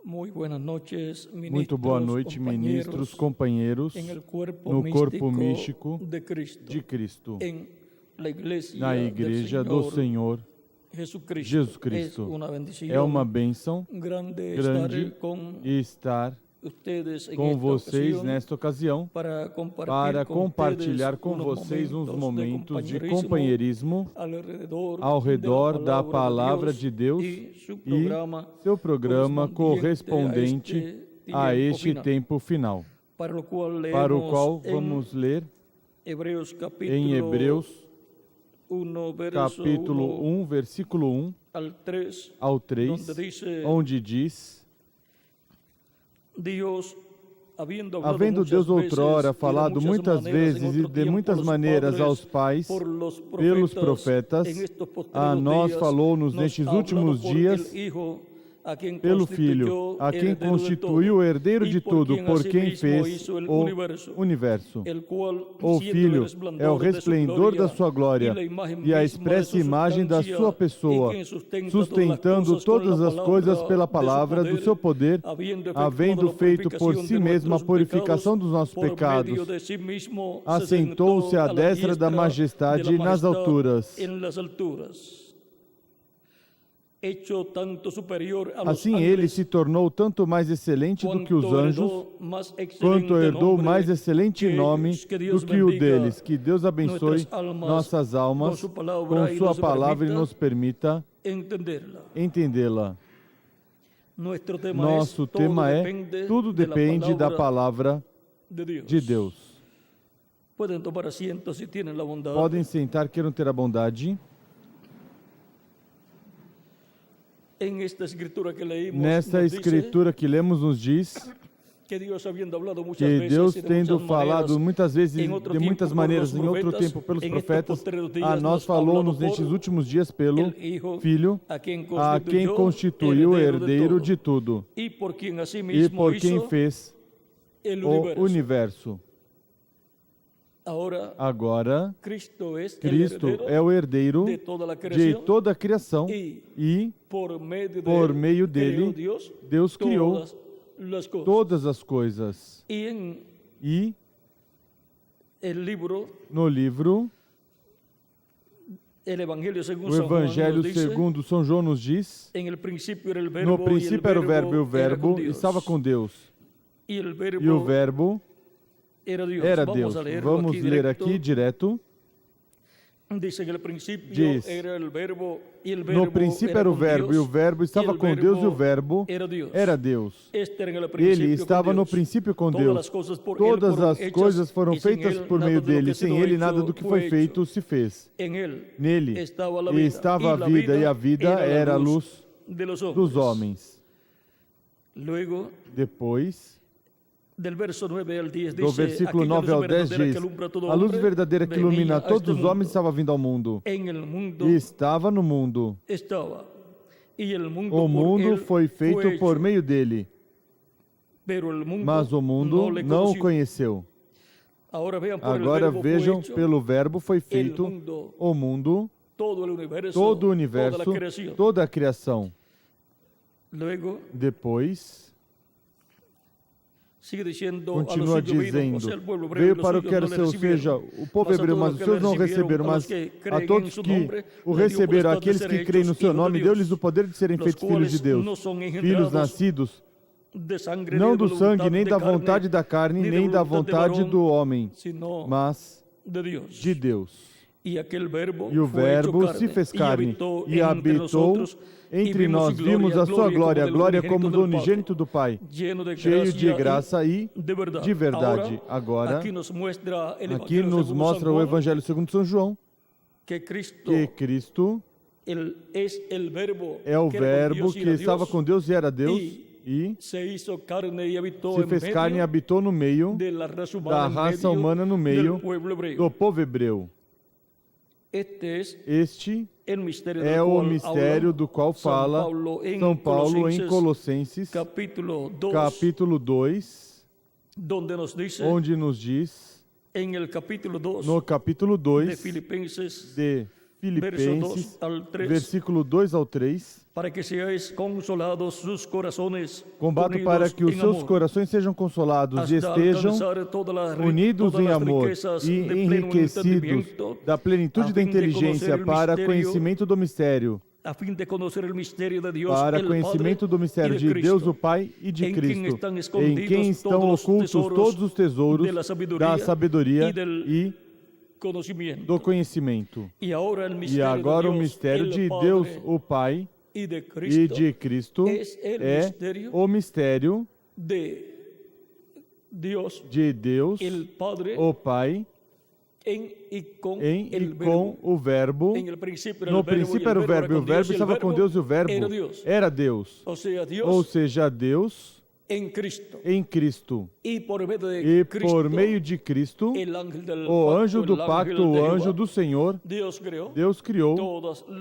Muito boa noite, ministros, companheiros, no corpo místico de Cristo, na Igreja do Senhor Jesus Cristo. É uma bênção grande estar com vocês nesta ocasião para compartilhar com vocês uns momentos de companheirismo ao redor da Palavra de Deus e seu programa correspondente a este tempo final, para o qual vamos ler em Hebreus capítulo 1, versículo 1 ao 3, onde diz: havendo Deus outrora falado muitas vezes e de muitas maneiras aos pais pelos profetas, a nós falou-nos nestes últimos dias pelo Filho, a quem constituiu o herdeiro de tudo, por quem fez o universo. O Filho é o resplendor da sua glória e a expressa imagem da sua pessoa, sustentando todas as coisas pela palavra do seu poder, havendo feito por si mesmo a purificação dos nossos pecados. Assentou-se à destra da majestade nas alturas. Assim ele se tornou tanto mais excelente do que os anjos, quanto herdou mais excelente nome do que o deles. Que Deus abençoe nossas almas com sua palavra e nos permita entendê-la. Nosso tema é: tudo depende da palavra de Deus. Podem sentar, queiram ter a bondade. Nesta escritura que lemos nos diz que Deus, tendo falado muitas vezes e de muitas maneiras em outro tempo pelos profetas, a nós falou-nos nestes últimos dias pelo Filho, a quem constituiu o herdeiro de tudo e por quem fez o universo. Agora, Cristo é o herdeiro de toda a criação e, por meio dele, Deus criou todas as coisas. E, no livro, o Evangelho segundo São João nos diz: no princípio era o Verbo, e o Verbo estava com Deus, e o Verbo era Deus. Vamos ler aqui direto. Diz: no princípio era o Verbo, e o Verbo estava com Deus, e o Verbo era Deus. Ele estava no princípio com Deus. Todas as coisas foram feitas por meio dele. Sem ele, nada do que foi feito se fez. Nele estava a vida, e a vida era a luz dos homens. Depois, do versículo 9 ao 10 diz: a luz verdadeira que ilumina todos os homens estava vindo ao mundo, e estava no mundo. O mundo foi feito por meio dele, mas o mundo não o conheceu. Agora vejam, pelo Verbo foi feito o mundo, todo o universo, toda a criação. Depois, continua dizendo: veio para o que era seu, ou seja, o povo hebreu, mas os seus não receberam, mas a todos que o receberam, aqueles que creem no seu nome, deu-lhes o poder de serem feitos filhos de Deus, filhos nascidos não do sangue, nem da vontade da carne, nem da vontade do homem, mas de Deus. E o Verbo se fez carne e habitou entre nós. Vimos a sua glória, a glória como do unigênito do Pai, cheio de graça e de verdade. Agora, aqui nos mostra o Evangelho segundo São João, que Cristo é o Verbo que estava com Deus e era Deus, e se fez carne e habitou no meio da raça humana, no meio do povo hebreu. Este é o mistério do qual fala São Paulo em Colossenses, capítulo 2, onde nos diz, no capítulo 2 de Filipenses, versículo 2 ao 3. Para que seáis consolados sus corazones, Combato para que os seus corações sejam consolados e estejam unidos em amor e enriquecidos da plenitude da inteligência para conhecimento do mistério, para conhecimento do mistério de Deus o Pai e de Cristo, em quem estão ocultos todos os tesouros da sabedoria e do conhecimento. E agora o mistério de Deus o Pai e de Cristo é o mistério de Deus o Pai em e com o Verbo. No princípio era o Verbo, e o Verbo estava com Deus, e o Verbo era Deus. Ou seja, Deus em Cristo. E por meio de Cristo, o anjo do pacto, o anjo do Senhor, Deus criou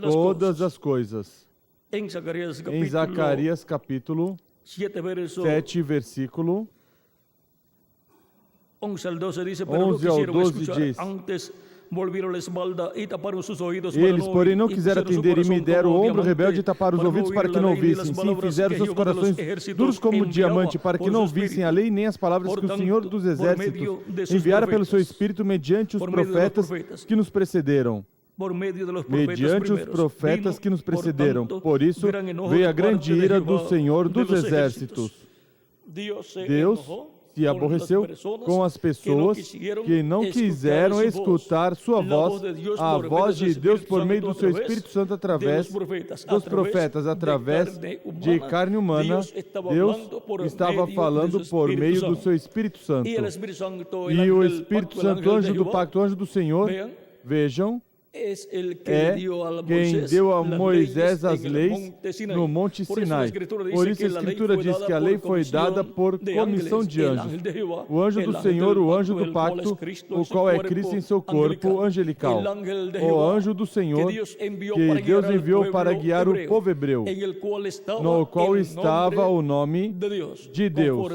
todas as coisas. Em Zacarias capítulo 7, versículo 11 ao 12 diz: Eles, porém, não quiseram atender e me deram o ombro rebelde e taparam os ouvidos para que não ouvissem. Sim, fizeram seus corações duros como diamante para que não vissem a lei nem as palavras que o Senhor dos Exércitos enviara pelo seu Espírito mediante os profetas que nos precederam. Mediante os profetas que nos precederam. Por isso, veio a grande ira do Senhor dos Exércitos. Deus se aborreceu com as pessoas que não quiseram escutar sua voz, a voz de Deus por meio do seu Espírito Santo através dos profetas, através de carne humana. Deus estava falando por meio do seu Espírito Santo. E o Espírito Santo, anjo do pacto, anjo do Senhor, vejam, é quem deu a Moisés as leis no Monte Sinai. Por isso a Escritura diz que a lei foi dada por comissão de anjos. O anjo do Senhor, o anjo do pacto, o qual é Cristo em seu corpo angelical. O anjo do Senhor que Deus enviou para guiar o povo hebreu, no qual estava o nome de Deus,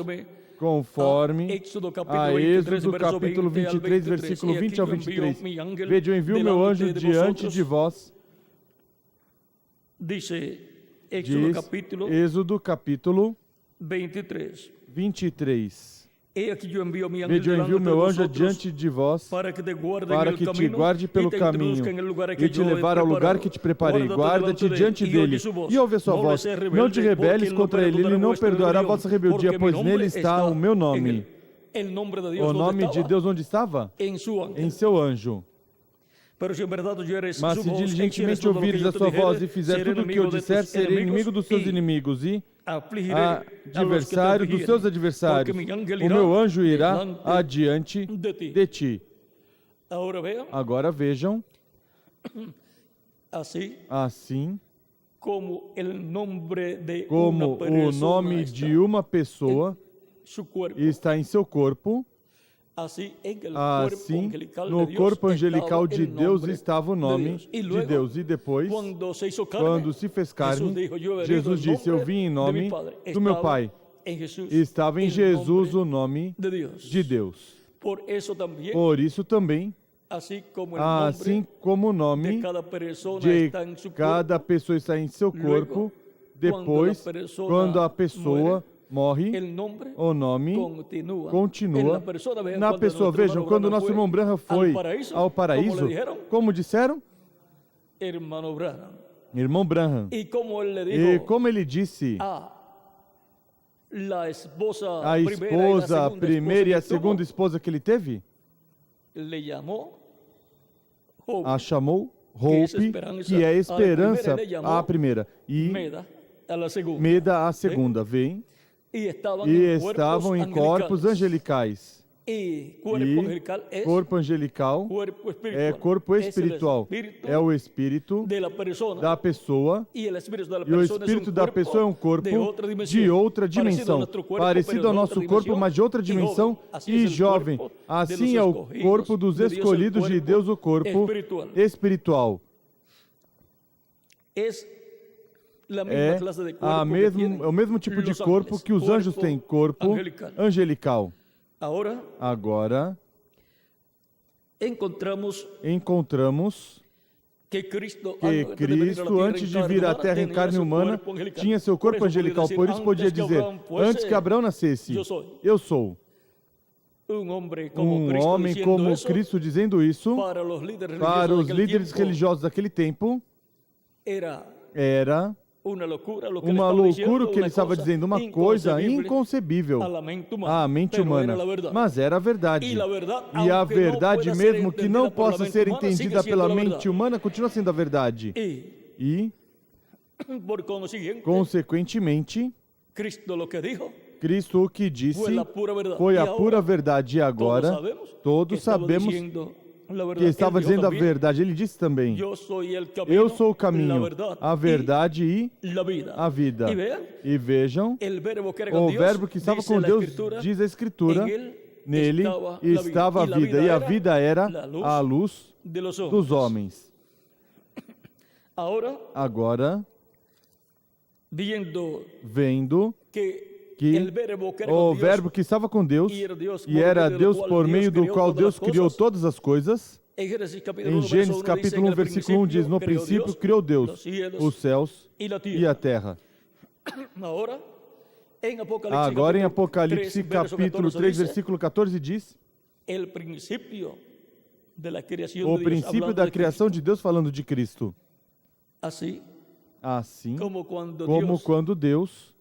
conforme a Êxodo capítulo 23, versículo 20 ao 23. Veja, eu envio meu anjo diante de vós. Diz Êxodo capítulo 23. Veja, eu envio meu anjo diante de vós para que te guarde pelo caminho e te levar ao lugar que te preparei. Guarda-te diante dele e ouve a sua voz. Não te rebeles contra ele, ele não perdoará a vossa rebeldia, pois nele está o meu nome. O nome de Deus onde estava? Em seu anjo. Mas se diligentemente ouvires a sua voz e fizer tudo o que eu disser, serei inimigo dos seus inimigos e adversário dos seus adversários. O meu anjo irá adiante de ti. Agora vejam, assim como o nome de uma pessoa está em seu corpo, assim, no corpo angelical de Deus estava o nome de Deus. E depois, quando se fez carne, Jesus disse: eu vim em nome do meu Pai. Estava em Jesus o nome de Deus. Por isso também, assim como o nome de cada pessoa está em seu corpo, depois, quando a pessoa morre, o nome continua na pessoa. Vejam, quando o nosso irmão Branham foi ao paraíso, como disseram? Irmão Branham. E como ele disse, a esposa, a primeira e a segunda esposa que ele teve, a chamou Hope, que é esperança, a primeira, e Meda, a segunda. Vem. E estavam em corpos angelicais. E corpo angelical é corpo espiritual. É o espírito da pessoa. E o espírito da pessoa é um corpo de outra dimensão. Parecido ao nosso corpo, mas de outra dimensão e jovem. Assim é o corpo dos escolhidos de Deus, o corpo espiritual. É o mesmo tipo de corpo que os anjos têm, corpo angelical. Agora, encontramos que Cristo, antes de vir à terra em carne humana, tinha seu corpo angelical. Por isso podia dizer, antes que Abraão nascesse, eu sou. Um homem como Cristo dizendo isso, para os líderes religiosos daquele tempo, era uma loucura o que ele estava dizendo, uma coisa inconcebível à mente humana, mas era a verdade. E a verdade, mesmo que não possa ser entendida pela mente humana, continua sendo a verdade. E, consequentemente, Cristo o que disse foi a pura verdade. E agora, todos sabemos que estava dizendo a verdade. Ele disse também, eu sou o caminho, a verdade e a vida. E vejam, o verbo que estava com Deus, diz a Escritura, nele estava a vida, e a vida era a luz dos homens. Agora, vendo que o verbo que estava com Deus, e era Deus por meio do qual Deus criou todas as coisas, em Gênesis capítulo 1, versículo 1 diz, no princípio criou Deus os céus e a terra. Agora em Apocalipse capítulo 3, versículo 14 diz, o princípio da criação de Deus falando de Cristo. Assim como quando Deus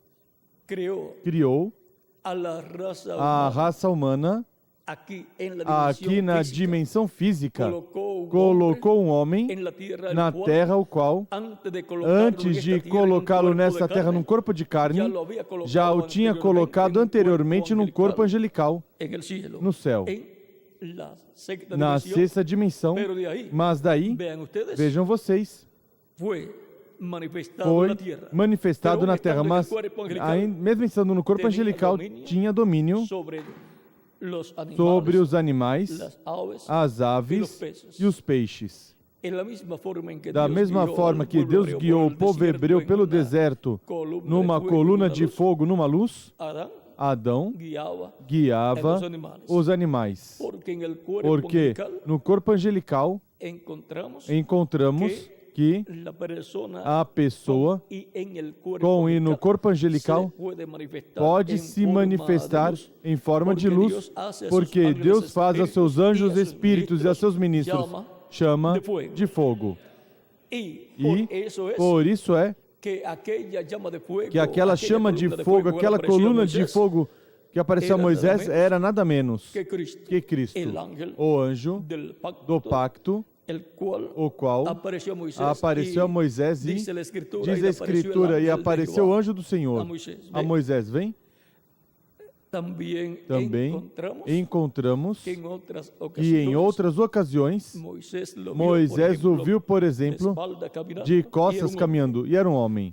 criou a raça humana, aqui na dimensão física, colocou um homem na terra, o qual, antes de colocá-lo nessa terra num corpo de carne, já o tinha colocado anteriormente num corpo angelical, no céu, na sexta dimensão. Mas daí, vejam vocês, foi manifestado na terra, mas mesmo estando no corpo angelical, tinha domínio sobre os animais, as aves e os peixes. Da mesma forma que Deus guiou o povo hebreu pelo deserto numa coluna de fogo, numa luz, Adão guiava os animais. Porque no corpo angelical encontramos que a pessoa com e no corpo angelical pode se manifestar em forma de luz, porque Deus faz a seus anjos espíritos e a seus ministros chama de fogo. E por isso é que aquela chama de fogo, aquela coluna de fogo que apareceu a Moisés era nada menos que Cristo, o anjo do pacto, o qual apareceu a Moisés e, diz a Escritura, e apareceu o anjo do Senhor a Moisés. Vem? Também encontramos que em outras ocasiões Moisés o viu, por exemplo, de costas caminhando, e era um homem.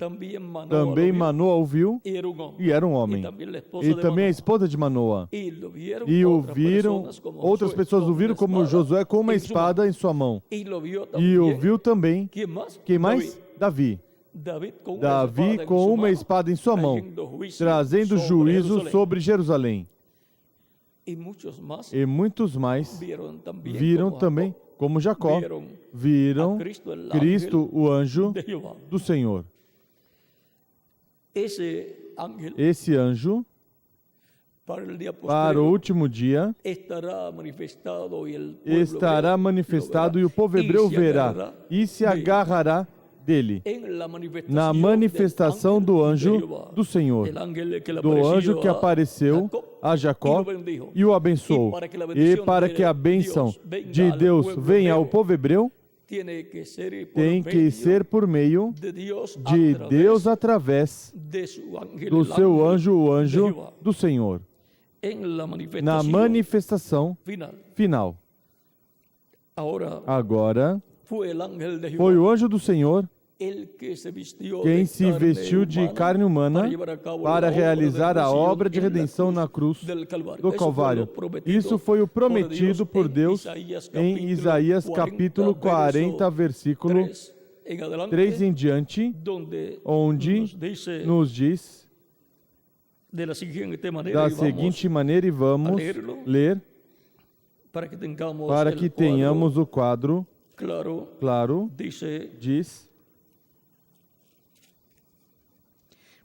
Também Manoa o viu, e era um homem. E também a esposa de Manoa. E o viram, outras pessoas o viram como Josué com uma espada em sua mão. E o viu também, quem mais? Davi com uma espada em sua mão, trazendo juízo sobre Jerusalém. E muitos mais viram também, como Jacó, viram Cristo, o anjo do Senhor. Esse anjo, para o último dia, estará manifestado e o povo hebreu verá e se agarrará dele, na manifestação do anjo do Senhor, do anjo que apareceu a Jacó e o abençoou. E para que a bênção de Deus venha ao povo hebreu, tem que ser por meio de Deus através do seu anjo, o anjo do Senhor, na manifestação final. Agora, foi o anjo do Senhor quem se vestiu de carne humana para realizar a obra de redenção na cruz do Calvário. Isso foi o prometido por Deus em Isaías capítulo 40, versículo 3 em diante, onde nos diz da seguinte maneira, e vamos ler para que tenhamos o quadro claro, diz: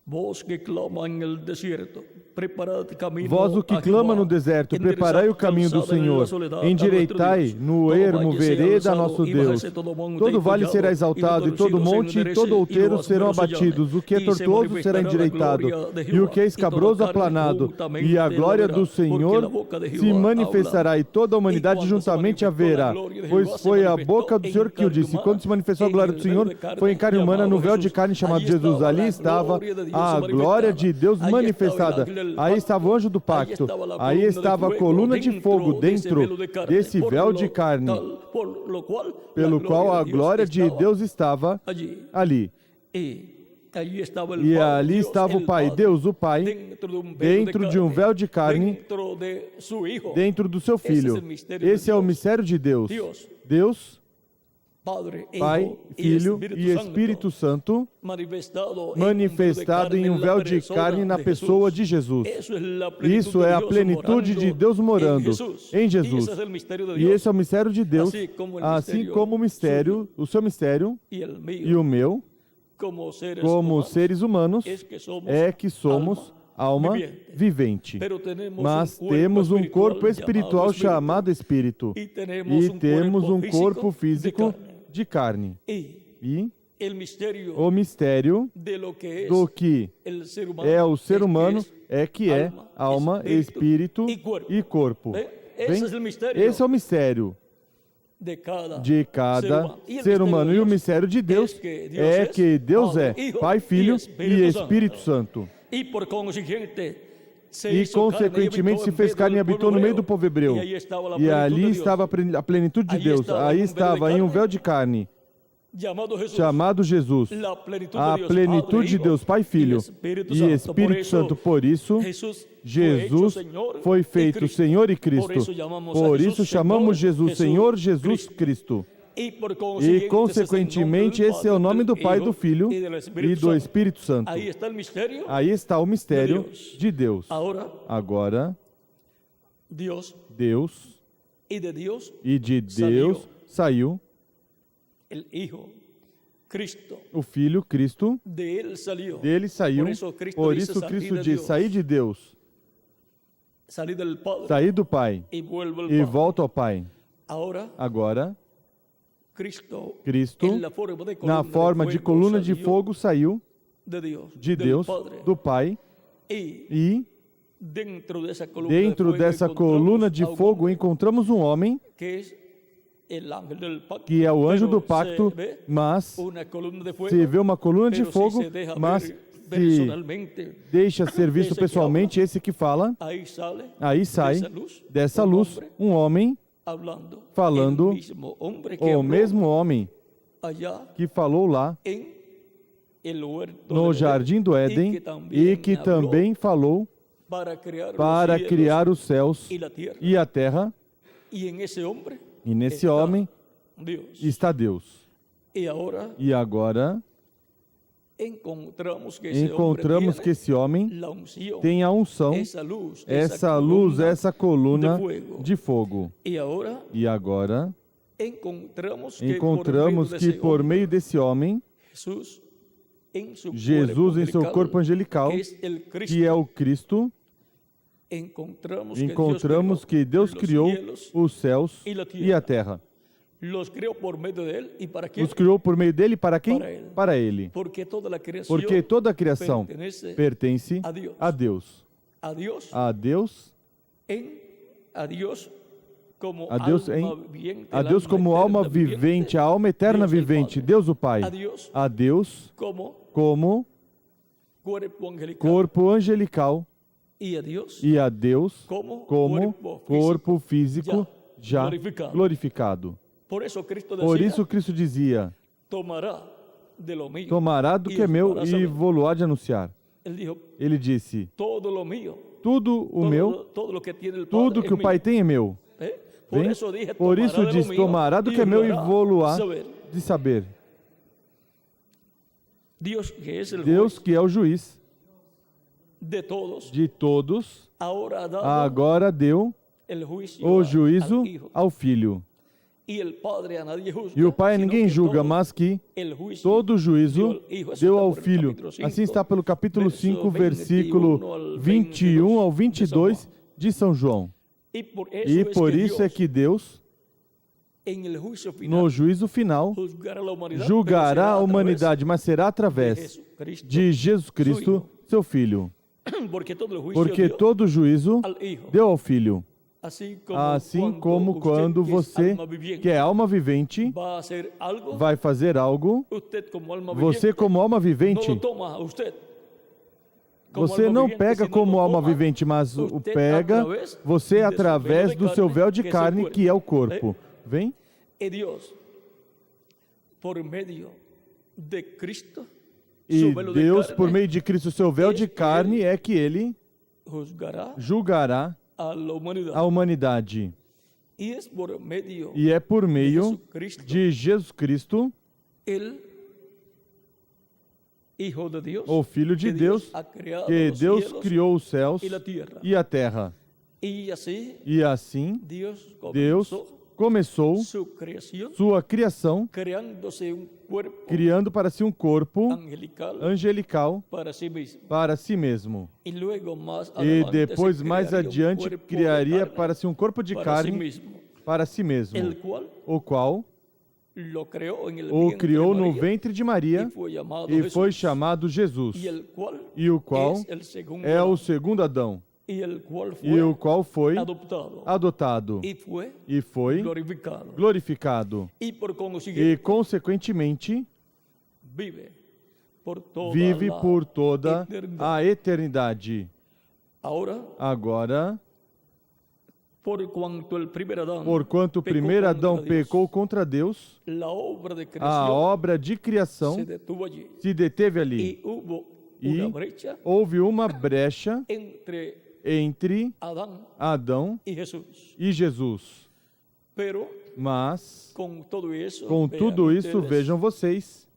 vós que clama en el desierto, preparad camino vós o que a clama no Jehová, deserto, enderezad preparai o caminho do calzada en Senhor, la soledad a endireitai nuestro Dios. no Todo ermo valle sea vereda alzado, nosso y Deus. bájese todo monte y Todo vale collado, será y exaltado, e lo todo torcido se monte e enderece, todo y lo outeiro serão áspero se llane, abatidos. O que é y se tortuoso será manifestará la endireitado, gloria de e o Jehová, que é y toda escabroso carne aplanado, juntamente e a la glória verá, do porque la Senhor boca de se Jehová manifestará, e toda a habla. humanidade Y cuando se juntamente a manifestó la verá, gloria de pois Jehová, se foi a manifestó boca do en Senhor que o carne disse. Quando se manifestou a humana, glória en do el Senhor, véu de carne foi em carne humana, no llamado véu de Jesús. carne chamado Allí Jesus. estaba Ali la estava gloria de Dios a glória de Deus Allí manifestada. estaba el ángel del Aí pacto. estava o anjo do pacto. Allí estava a Aí coluna de estava a fuego coluna de dentro fogo desse dentro véu de carne, desse por véu lo de carne, tal, por lo cual pelo la qual a gloria glória de estava Deus estava allí. ali. Allí estava el E Padre, ali Dios, estava o el Pai, Padre, Deus, o Pai, dentro de um véu de carne, dentro de su Hijo, dentro do seu Filho. Esse é o mistério de Deus. Deus, Padre, Pai, Hijo Filho e Espírito Santo, manifestado em um véu de carne na pessoa de Jesus. Isso é a plenitude de Deus morando em Jesus. E esse é o mistério de Deus, assim como o mistério, o seu mistério e o meu, como seres humanos, é que somos alma vivente. Mas temos um corpo espiritual chamado Espírito. E temos um corpo físico de carne. E o mistério do que é o ser humano é que é alma, espírito e corpo. Bem, esse é o mistério de cada ser humano. E o mistério de Deus é que Deus é Pai, Filho e Espírito Santo. E, consequentemente, se fez carne e habitou no meio do povo hebreu. E ali estava a plenitude de Deus. Aí estava em um véu de carne, chamado Jesus. A plenitude de Deus, Pai, Filho e Espírito Santo. Por isso, Jesus foi feito Senhor e Cristo. Por isso chamamos Jesus Senhor Jesus Cristo. E, consequentemente, esse é o nome do Pai, do Filho e do Espírito Santo. Aí está o mistério de Deus. Agora, Deus e de Deus saiu o Filho, Cristo, dele saiu. Por isso Cristo diz: saí de Deus, saí do Pai e volto ao Pai. Agora, Cristo, na forma de coluna de fogo, saiu de Deus, do Pai, e dentro dessa coluna de fogo encontramos um homem que é o anjo do pacto, mas se vê uma coluna de fogo, mas se deixa ser visto pessoalmente, esse que fala, aí sai dessa luz um homem falando, o mesmo homem que falou lá no Jardim do Éden e que também falou para criar os céus e a terra. E nesse homem está Deus. E agora encontramos que esse homem tem a unção, essa luz, essa coluna de fogo. E agora encontramos que por meio desse homem, Jesus em seu corpo angelical, que é o Cristo, encontramos que Deus criou os céus e a terra. Os criou por meio dele, para quem? Para ele. Porque toda a criação pertence a Deus. A Deus como alma vivente, a alma eterna vivente, Deus o Pai. A Deus como corpo angelical. E a Deus como corpo físico já glorificado. Por isso Cristo dizia: tomará do que é meu e vou-lo de anunciar. Ele disse: tudo o meu, tudo que o Pai tem é meu. Bem? Por isso diz: tomará do que é meu e vou-lo de saber. Deus que é o juiz de todos, agora deu o juízo ao Filho. E o Pai a ninguém julga, mas que todo juízo deu ao Filho. Assim está pelo capítulo 5, versículo 21 ao 22 de São João. E por isso é que Deus, no juízo final, julgará a humanidade, mas será através de Jesus Cristo, seu Filho. Porque todo juízo deu ao Filho. Assim como quando você, que é alma vivente, vai fazer algo, você como alma vivente, você não pega como alma vivente, mas o pega você através do seu véu de carne, que é o corpo. Vem? E Deus, por meio de Cristo, seu véu de carne, é que Ele julgará a humanidade. E é por meio de Jesus Cristo, o Filho de Deus, que Deus criou os céus e a terra. E assim, Deus começou sua criação, criando para si um corpo angelical para si mesmo. E depois, mais adiante, criaria para si um corpo de carne para si mesmo, o qual o criou no ventre de Maria e foi chamado Jesus, e o qual é o segundo Adão, e o qual foi adotado e foi glorificado e, consequentemente, vive por toda a eternidade. Agora, porquanto o primeiro Adão pecou contra Deus, a obra de criação se deteve ali. E houve uma brecha entre Adão e Jesus. Mas, com tudo isso, vejam vocês,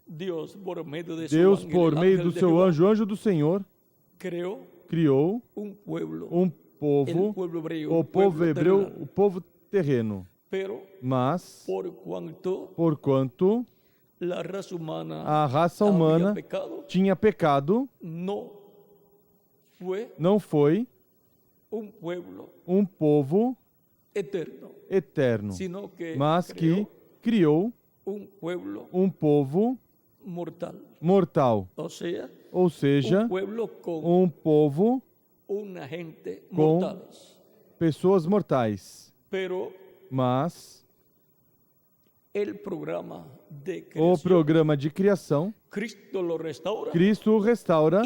Deus, por meio do seu anjo do Senhor, criou um povo, o povo hebreu, o povo terreno. Mas, porquanto a raça humana tinha pecado, não foi um povo eterno, mas que criou um povo mortal. Ou seja, um povo com pessoas mortais. Mas o programa de criação, Cristo o restaura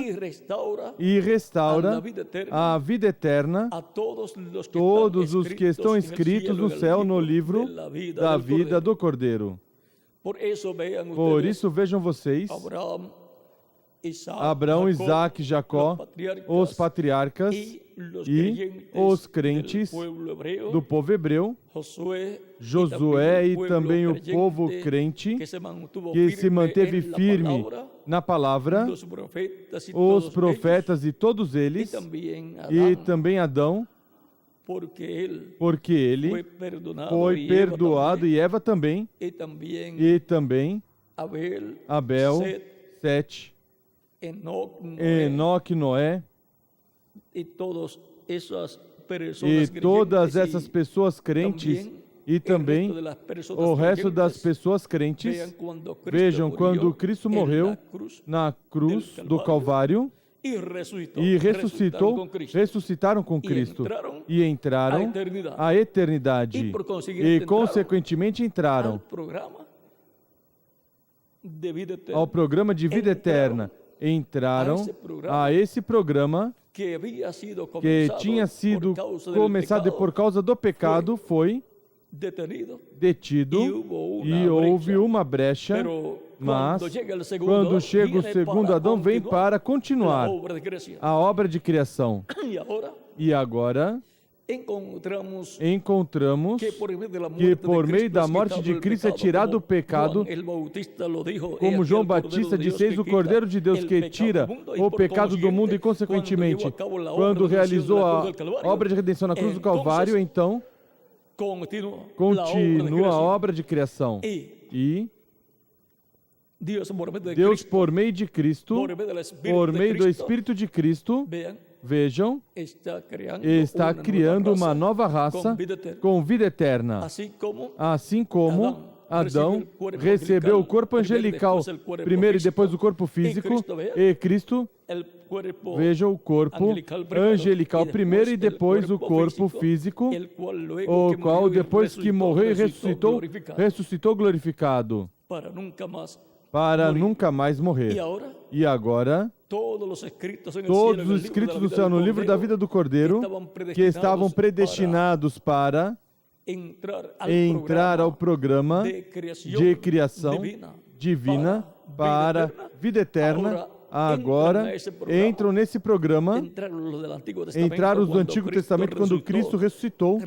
e restaura a vida eterna a todos os que estão escritos no céu no livro da vida do Cordeiro. Por isso, vejam vocês, Abraão, Isaac, Jacó, os patriarcas e os crentes do povo hebreu, Josué e também o povo crente que se manteve firme na palavra, os profetas e todos eles, e também Adão, porque ele foi perdoado, e Eva também, e também Abel, Sete, Enoque, Noé, e todas essas pessoas crentes, e também o resto das pessoas crentes. Vejam, quando Cristo morreu na cruz do Calvário e ressuscitaram com Cristo e entraram à eternidade e, consequentemente, entraram ao programa de vida eterna. Entraram a esse programa que tinha sido começado e por causa do pecado foi detido e houve uma brecha, mas quando chega o segundo Adão, vem para continuar a obra de criação. E agora encontramos que por meio da morte de Cristo é tirado o pecado, como João Batista disse: eis o Cordeiro de Deus que tira o pecado do mundo. E consequentemente, quando realizou a obra de redenção na cruz do Calvário, então continua a obra de criação. E Deus, por meio de Cristo, por meio do Espírito de Cristo, vejam, está criando uma nova raça com vida eterna. Assim como Adão recebeu o corpo angelical primeiro e depois o corpo físico, e Cristo, veja o corpo angelical primeiro e depois o corpo físico, o qual depois que morreu e ressuscitou glorificado, para nunca mais morrer. E agora, todos os escritos do céu no livro da vida do Cordeiro, que estavam predestinados para entrar ao programa de criação divina para vida eterna, agora entram nesse programa, entraram os do Antigo Testamento quando Cristo ressuscitou,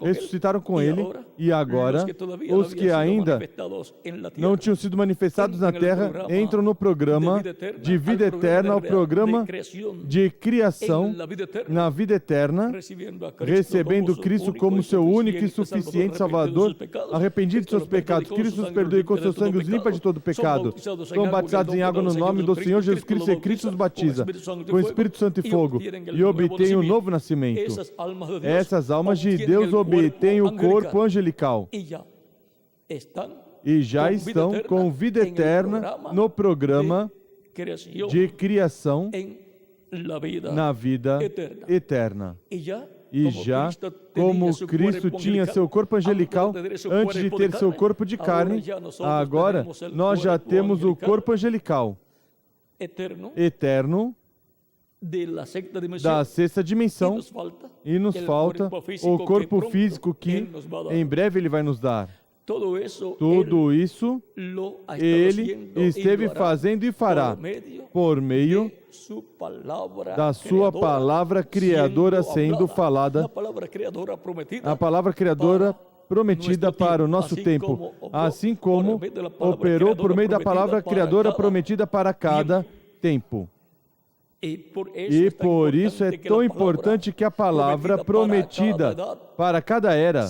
ressuscitaram com Ele, e agora os que ainda não tinham sido manifestados na terra entram no programa de vida eterna, ao programa de criação na vida eterna, recebendo Cristo como seu único e suficiente Salvador, arrependido de seus pecados. Cristo os perdoa e com seu sangue os limpa de todo pecado. São batizados em água no nome do Senhor Jesus Cristo, e Cristo os batiza com o Espírito Santo e fogo, e obtém um novo nascimento. Essas almas de Deus obtêm o corpo angelical e já estão com vida eterna no programa de criação na vida eterna. E já, como Cristo tinha seu corpo angelical antes de ter seu corpo de carne, agora nós já temos o corpo angelical eterno da sexta dimensão, e nos falta o corpo físico que em breve Ele vai nos dar. Tudo isso Ele esteve fazendo e fará por meio da sua palavra criadora sendo falada, a palavra criadora prometida para o nosso tempo, assim como operou por meio da palavra criadora prometida para cada tempo. E por isso é tão importante que a palavra prometida para cada era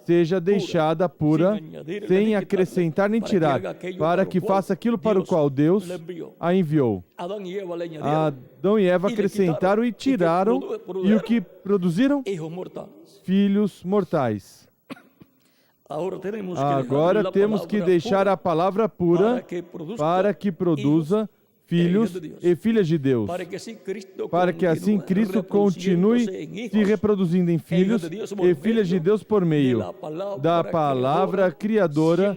seja deixada pura, sem acrescentar nem tirar, para que faça aquilo para o qual Deus a enviou. Adão e Eva acrescentaram e tiraram, e o que produziram? Filhos mortais. Agora temos que deixar a palavra pura para que produza filhos e filhas de Deus, para que assim Cristo continue se reproduzindo em filhos e filhas de Deus por meio da palavra criadora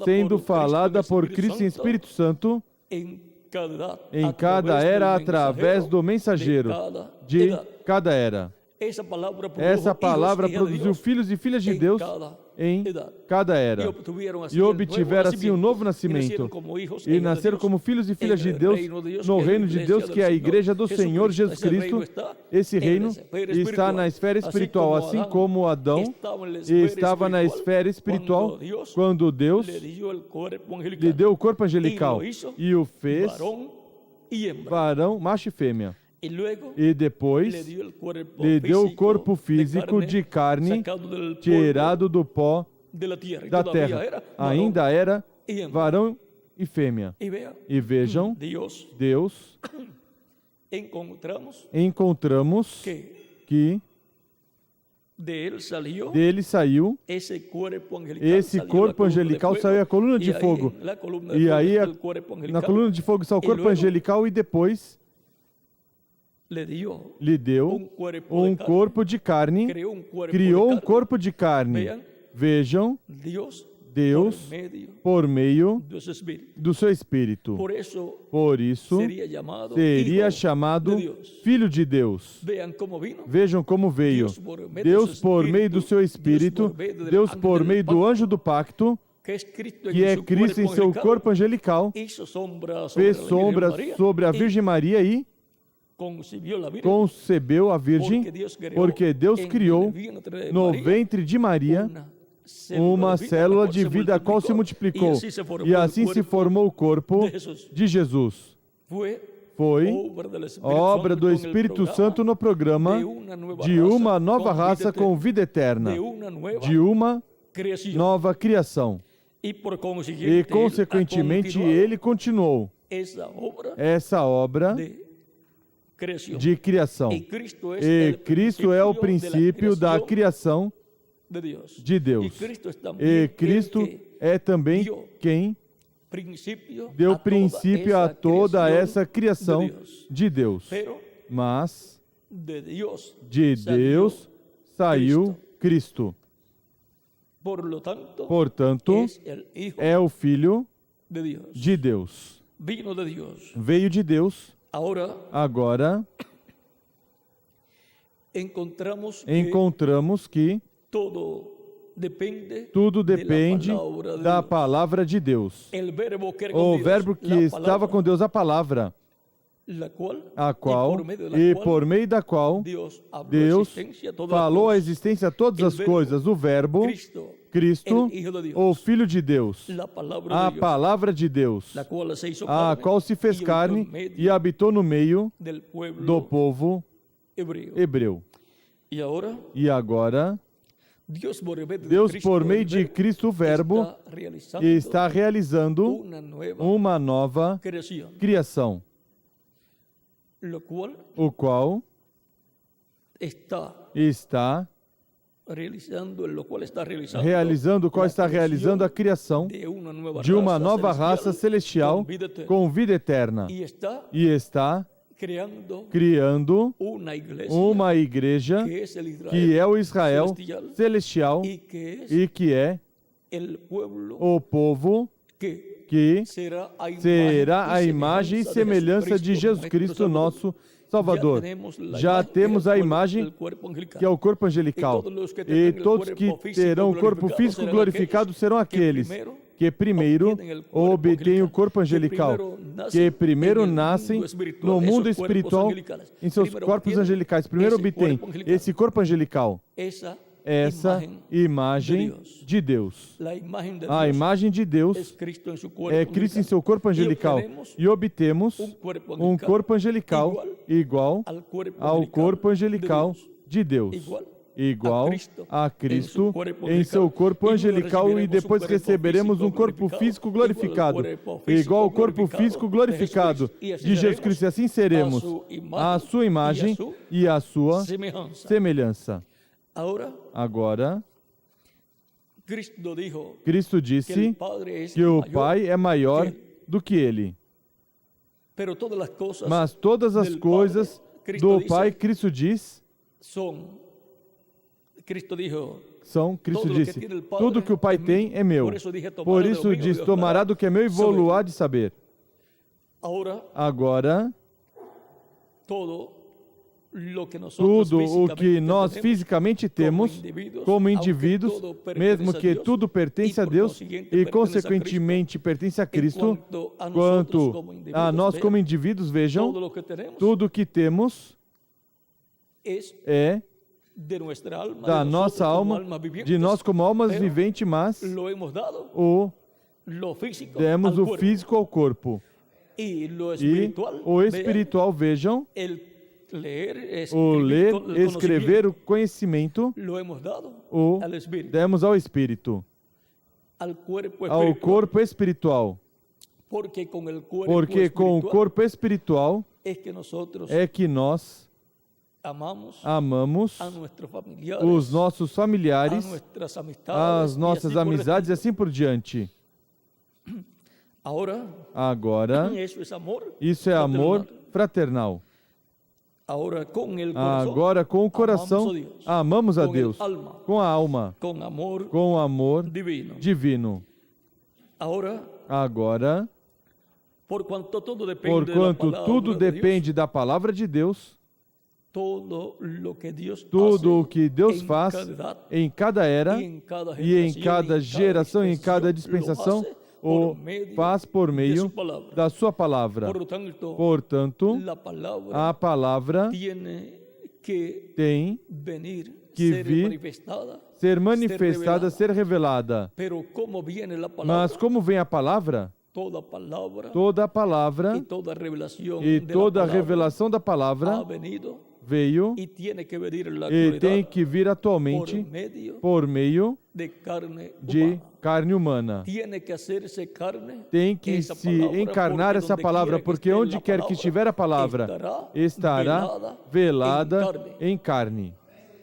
sendo falada por Cristo em Espírito Santo em cada era através do mensageiro de cada era. Essa palavra produziu filhos e filhas de Deus em cada era, e obtiveram assim um novo nascimento, e nasceram como filhos e filhas de Deus no reino de Deus, que é a igreja do Senhor Jesus Cristo. Esse reino está na esfera espiritual, assim como Adão estava na esfera espiritual quando Deus lhe deu o corpo angelical e o fez varão, macho e fêmea. E depois lhe deu o corpo físico de carne tirado do pó da terra. Ainda era varão e fêmea. E vejam, Deus, encontramos que dele saiu esse corpo angelical, saiu a coluna de fogo. E aí na coluna de fogo saiu o corpo angelical, e depois lhe deu um corpo de carne, criou um corpo de carne. Vejam, Deus, por meio do seu Espírito. Por isso, seria chamado Filho de Deus. Vejam como veio. Deus, por meio do seu Espírito, Deus, por meio do anjo do pacto, que é Cristo em seu corpo angelical, fez sombra sobre a Virgem Maria e concebeu a Virgem, porque Deus criou no ventre de Maria uma célula de vida, a qual se multiplicou, e assim se formou o corpo de Jesus. foi obra do Espírito Santo no programa de uma nova raça com vida eterna, de uma nova criação. E, consequentemente, ele continuou essa obra de criação. E Cristo é o princípio da criação de Deus. E Cristo é também quem deu princípio a toda essa criação de Deus. Mas de Deus saiu Cristo. Portanto, é o Filho de Deus. Veio de Deus. Agora, encontramos que tudo depende da palavra de Deus. O verbo que estava com Deus, a palavra, a qual e por meio da qual Deus falou a existência a todas as coisas. O verbo, Cristo, o Filho de Deus, a palavra de Deus, a qual se fez carne e habitou no meio do povo hebreu. E agora, Deus, por meio de Cristo, o Verbo, está realizando uma nova criação, o qual está realizando a criação de uma nova raça celestial com vida eterna, e está criando uma igreja que é o Israel celestial e que é o povo que será a imagem e semelhança de Jesus Cristo, nosso Salvador. Já temos a imagem que é o corpo angelical, e todos que terão o corpo físico glorificado serão aqueles que primeiro obtêm o corpo angelical, que primeiro nascem no mundo espiritual em seus corpos angelicais. Primeiro obtêm esse corpo angelical, essa imagem de Deus. A imagem de Deus é Cristo em seu corpo angelical, e obtemos um corpo angelical igual ao corpo angelical de Deus, igual a Cristo em seu corpo angelical, e depois receberemos um corpo físico glorificado, igual ao corpo físico glorificado de Jesus Cristo, e assim seremos a sua imagem e a sua semelhança. Agora, Cristo disse que o Pai é maior do que Ele. Mas todas as coisas do Pai, Cristo diz, Cristo disse, tudo que o Pai tem é meu. Por isso diz, tomará do que é meu e vou-lo há de saber. Agora, tudo o que nós fisicamente temos como indivíduos, mesmo que tudo pertence a Deus e consequentemente pertence a Cristo, quanto a nós como indivíduos, vejam, tudo o que temos é da nossa alma, de nós como almas viventes, mas demos o físico ao corpo. E o espiritual, vejam, o ler, escrever, o conhecimento, demos ao Espírito, ao corpo espiritual. Porque com o corpo espiritual é que nós amamos os nossos familiares, as nossas amizades e assim por diante. Agora, isso é amor fraternal. Agora, com o coração, amamos a Deus. Com a alma, com amor divino. Agora, porquanto tudo depende da palavra de Deus, tudo o que Deus faz em cada era e em cada geração e em cada dispensação, o faz por meio da sua palavra. Portanto, a palavra tem que vir, ser manifestada, ser revelada. Mas como vem a palavra? toda palavra toda a palavra y toda revelación e de toda a la palabra revelação da ha palavra venido veio y tiene que venir en la e tem actualidad que vir atualmente por medio por meio de carne de humana. carne humana. Tiene que hacerse carne Tem que esa se palabra, encarnar porque essa donde palavra, quiera que porque esté onde la quer que estiver a palavra, estará velada em carne.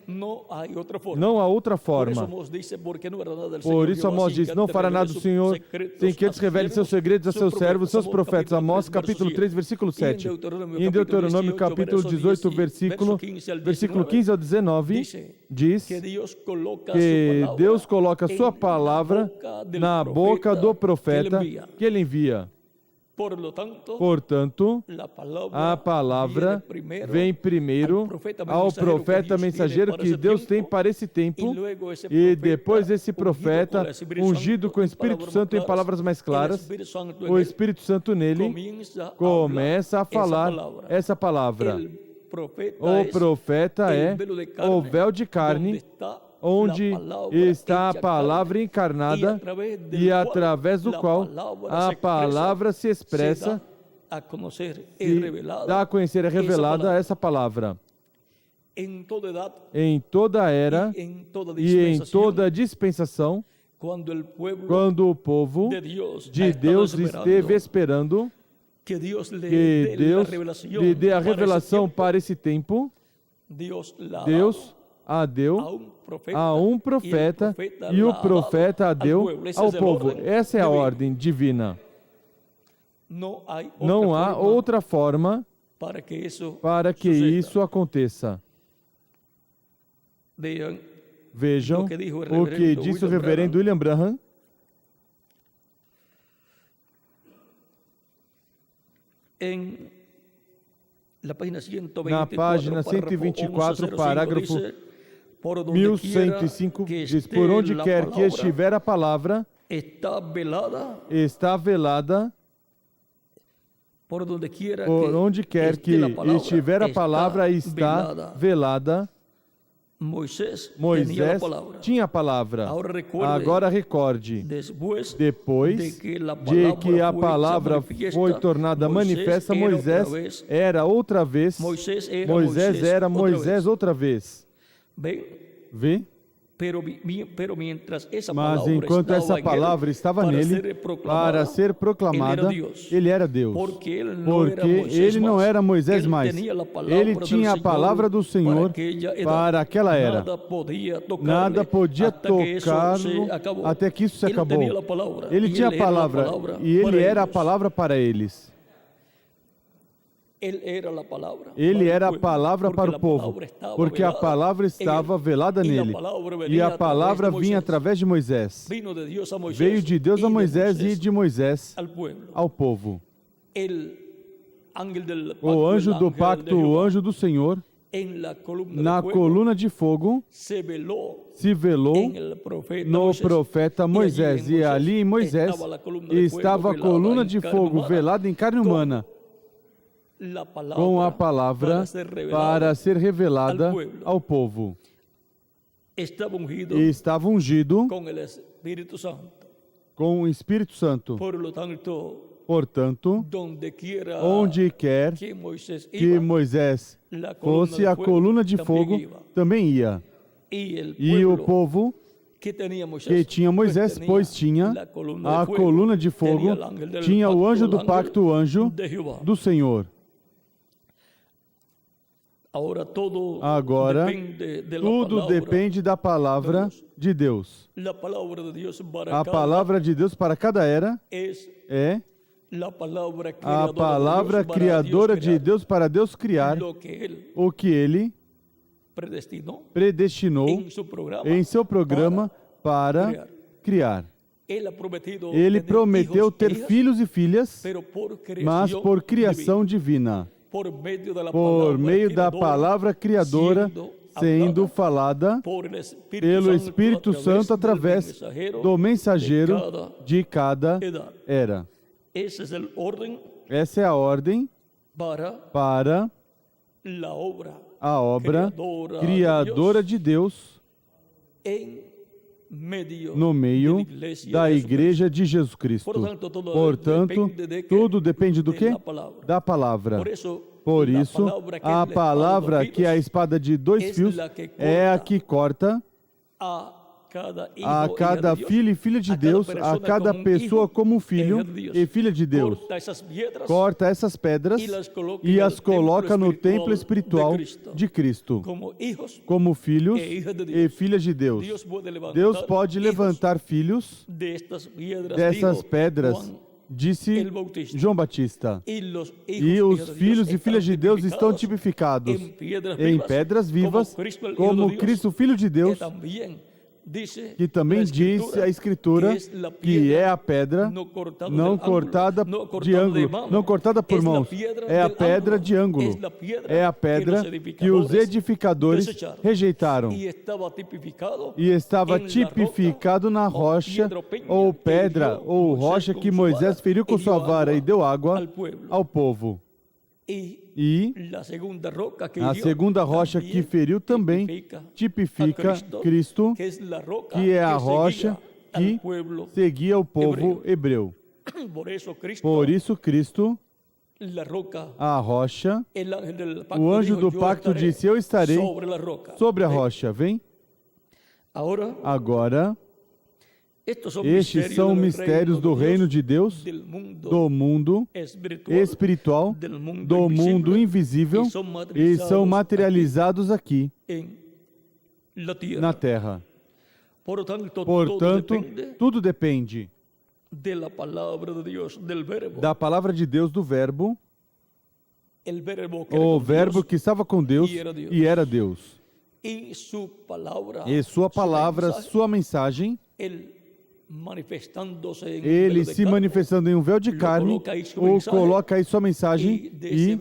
No hay otra forma. Não há outra Por isso forma. Amós diz, porque não era nada del Por Senhor isso Jeová, Amós sin diz, que não antes fará nada do revele Senhor sus secretos sem que a antes revele seus segredos a seus servos, seus profetas. Amós capítulo 3, versículo 7. E em Deuteronômio capítulo 18, versículo 15 ao 19, diz que Deus coloca a sua palavra na boca do profeta que ele envia. Portanto, a palavra vem primeiro ao profeta mensageiro que Deus tem para esse tempo, e depois esse profeta, ungido com o Espírito Santo em palavras mais claras, o Espírito Santo nele começa a falar essa palavra. O profeta é o véu de carne, onde está a palavra encarnada e através do qual a palavra se expressa e dá a conhecer, é revelada essa palavra. Em toda era e em toda dispensação, quando o povo de Deus esteve esperando que Deus lhe dê a revelação para esse tempo, Deus a deu a um profeta e o profeta a deu ao povo. Essa é a ordem divina. Não há outra forma para que isso aconteça. Vejam o que disse o reverendo William Branham. Na página 124, parágrafo 1105, diz: por onde quer que estiver a palavra, está velada. Por onde quer que estiver a palavra, está velada. Moisés tinha a palavra. Agora recorde, depois de que a palavra foi tornada manifesta, Moisés era outra vez. Moisés era Moisés outra vez. Vê? Mas enquanto essa palavra estava nele para ser proclamada, ele era Deus. Porque ele não era Moisés mais. Ele tinha a palavra do Senhor para aquela era. Nada podia tocá-lo até que isso se acabou. Ele tinha a palavra e ele era a palavra para eles. Ele era a palavra para o povo, porque a palavra estava velada nele, e a palavra vinha através de Moisés. Veio de Deus a Moisés e de Moisés ao povo. O anjo do pacto, o anjo do Senhor, na coluna de fogo, se velou no profeta Moisés, e ali em Moisés estava a coluna de fogo velada em carne humana, com a palavra para ser revelada ao povo. E estava ungido com o Espírito Santo. Portanto, onde quer que Moisés fosse, a coluna de fogo também ia. E o povo que tinha Moisés, pois tinha a coluna de fogo, tinha o anjo do pacto, o anjo do Senhor. Agora, tudo depende da palavra de Deus. A palavra de Deus para cada era é a palavra criadora de Deus para Deus criar o que Ele predestinou em seu programa para criar. Ele prometeu ter filhos e filhas, mas por criação divina. Por meio da palavra criadora sendo falada pelo Espírito Santo através do mensageiro de cada era. Essa é a ordem para a obra criadora de Deus no meio da igreja de Jesus Cristo. Portanto, tudo depende do quê? Da palavra. Por isso, a palavra, que é a espada de dois fios, é a que corta a cada filho e filha de Deus, a cada pessoa como filho e filha de Deus. Corta essas pedras e as coloca no templo espiritual de Cristo, como filhos e filhas de Deus. Deus pode levantar filhos dessas pedras, disse João Batista. E os filhos e filhas de Deus estão tipificados em pedras vivas, como Cristo, Filho de Deus, que também diz a Escritura que é a pedra não cortada de ângulo, não cortada por mãos, é a pedra de ângulo, é a pedra que os edificadores rejeitaram e estava tipificado na rocha ou pedra ou rocha que Moisés feriu com sua vara e deu água ao povo. E a segunda rocha que feriu também tipifica Cristo, que é a rocha que seguia o povo hebreu. Por isso, Cristo, a rocha, o anjo do pacto disse: eu estarei sobre a rocha. Vem. Agora, estes são mistérios do reino de Deus, do mundo espiritual, do mundo invisível, e são materializados aqui, na terra. Portanto, tudo depende da palavra de Deus, do Verbo, o Verbo que estava com Deus e era Deus. E sua palavra, sua mensagem, ele se manifestando em um véu de carne, ou coloca aí sua mensagem, e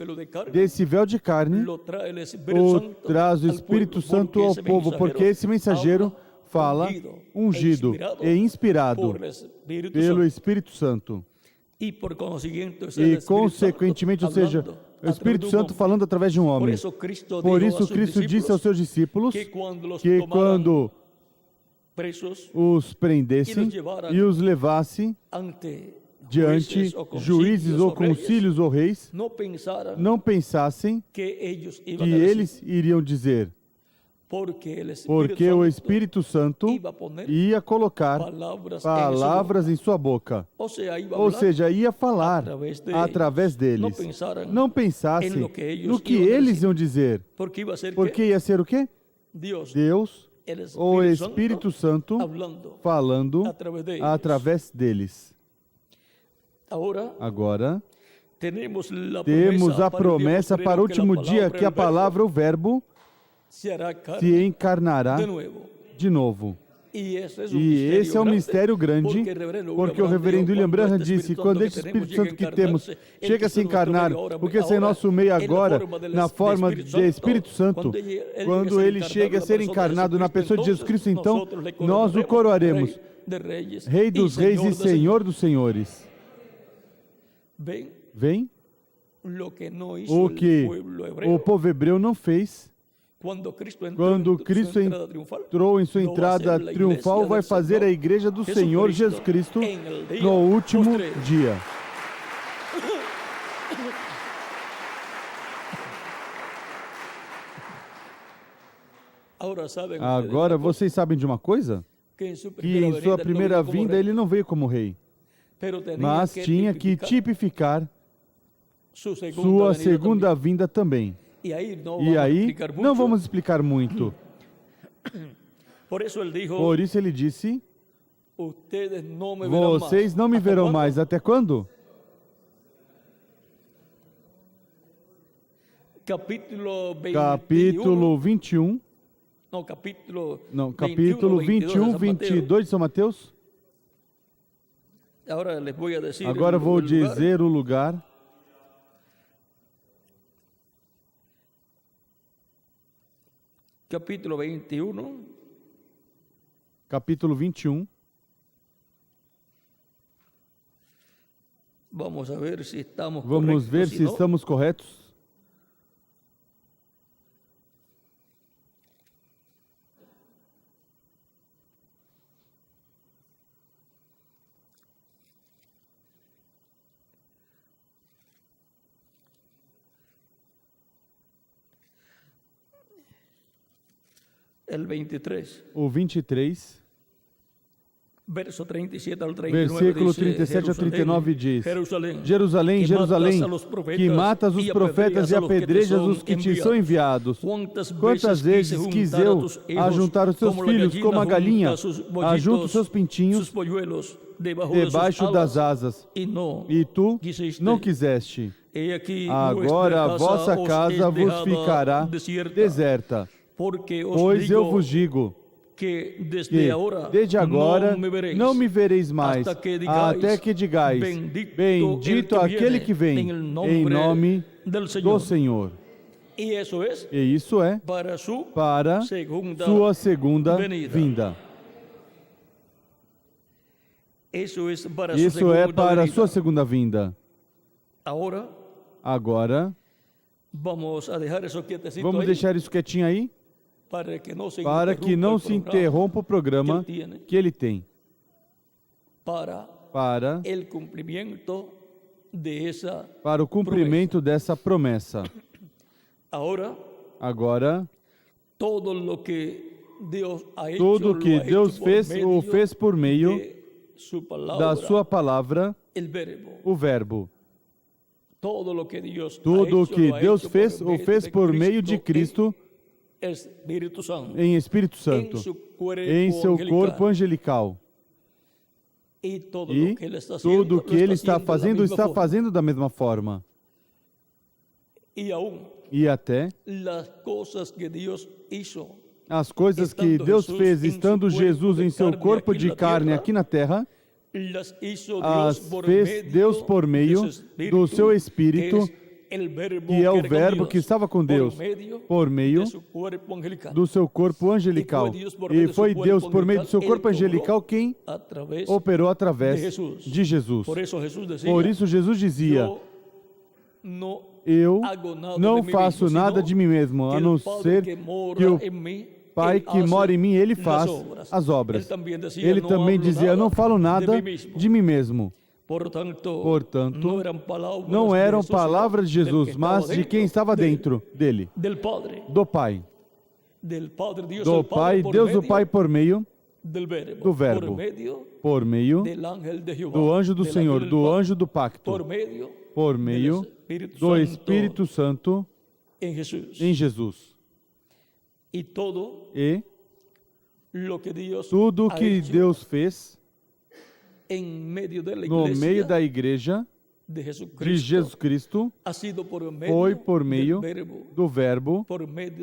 desse véu de carne, ou traz o Espírito Santo ao povo, porque esse mensageiro fala ungido e inspirado pelo Espírito Santo. E, consequentemente, ou seja, o Espírito Santo falando através de um homem. Por isso, Cristo disse aos seus discípulos que quando os prendessem e os levasse diante juízes ou concílios ou reis, não pensassem que eles iriam dizer, porque o Espírito Santo ia colocar palavras em sua boca. Ou seja, ia falar através deles. Não pensassem no que eles iam dizer. Porque ia ser o quê? Deus, o Espírito Santo, falando através deles. Agora, temos a promessa para o último dia, que a palavra, o Verbo, se encarnará de novo. E esse é um mistério grande, porque o reverendo William Branham disse: quando esse Espírito Santo que temos chega a se encarnar, porque esse é nosso meio agora, na forma de Espírito Santo, quando ele chega a ser encarnado na pessoa de Jesus Cristo, então nós o coroaremos Rei dos Reis e Senhor dos Senhores. Vem o que o povo hebreu não fez. Quando Cristo entrou em sua entrada triunfal, vai fazer a igreja do Senhor Jesus Cristo no último dia. Agora, vocês sabem de uma coisa? Que em sua primeira vinda ele não veio como rei, mas tinha que tipificar sua segunda vinda também. E aí, não vamos explicar muito. Por isso ele disse: vocês não me verão mais. Até quando? Capítulo 21. Não, capítulo 21, 22 de São Mateus. Agora vou dizer o lugar. Capítulo 21. Capítulo 21. Vamos ver se estamos corretos. el 23. O 23, Verso 37 al 39 versículo dice, 37 a 39 diz: Jerusalém, Jerusalém, que Jerusalém, matas a los profetas que matas os e profetas e apedrejas os que te são enviados. Quantas vezes quis eu ajuntar os seus filhos como a galinha ajunta os seus pintinhos debaixo das asas, e tu não quiseste. Agora a vossa casa vos ficará deserta, pois eu vos digo que desde agora não me vereis mais, até que digais, bendito aquele que vem em nome do Senhor. E isso é para sua segunda vinda. Isso é para a sua segunda vinda. Agora, vamos deixar isso quietinho aí, para que não se interrompa o programa que ele tem, para o cumprimento dessa promessa. Agora, tudo que Deus fez, o fez por meio da sua palavra, o Verbo. Tudo que Deus fez, o fez por meio de Cristo, em Espírito Santo, em seu corpo angelical. E tudo que Ele está fazendo da mesma forma. E até as coisas que Deus fez estando Jesus em seu corpo de carne aqui na terra, as fez Deus por meio do seu Espírito, que é o Verbo que estava com Deus, por meio do seu corpo angelical. E foi Deus, por meio do seu corpo angelical, quem operou através de Jesus. Por isso Jesus dizia: eu não faço nada de mim mesmo, a não ser que o Pai que mora em mim, Ele faz as obras. Ele também dizia: eu não falo nada de mim mesmo. Portanto, não eram palavras de Jesus, mas de quem estava dentro dele, do Pai. Do Pai, Deus o Pai por meio do Verbo, por meio do anjo do Senhor, do anjo do pacto, por meio do Espírito Santo em Jesus. E tudo que Deus fez no meio da igreja de Jesus Cristo foi por meio do Verbo,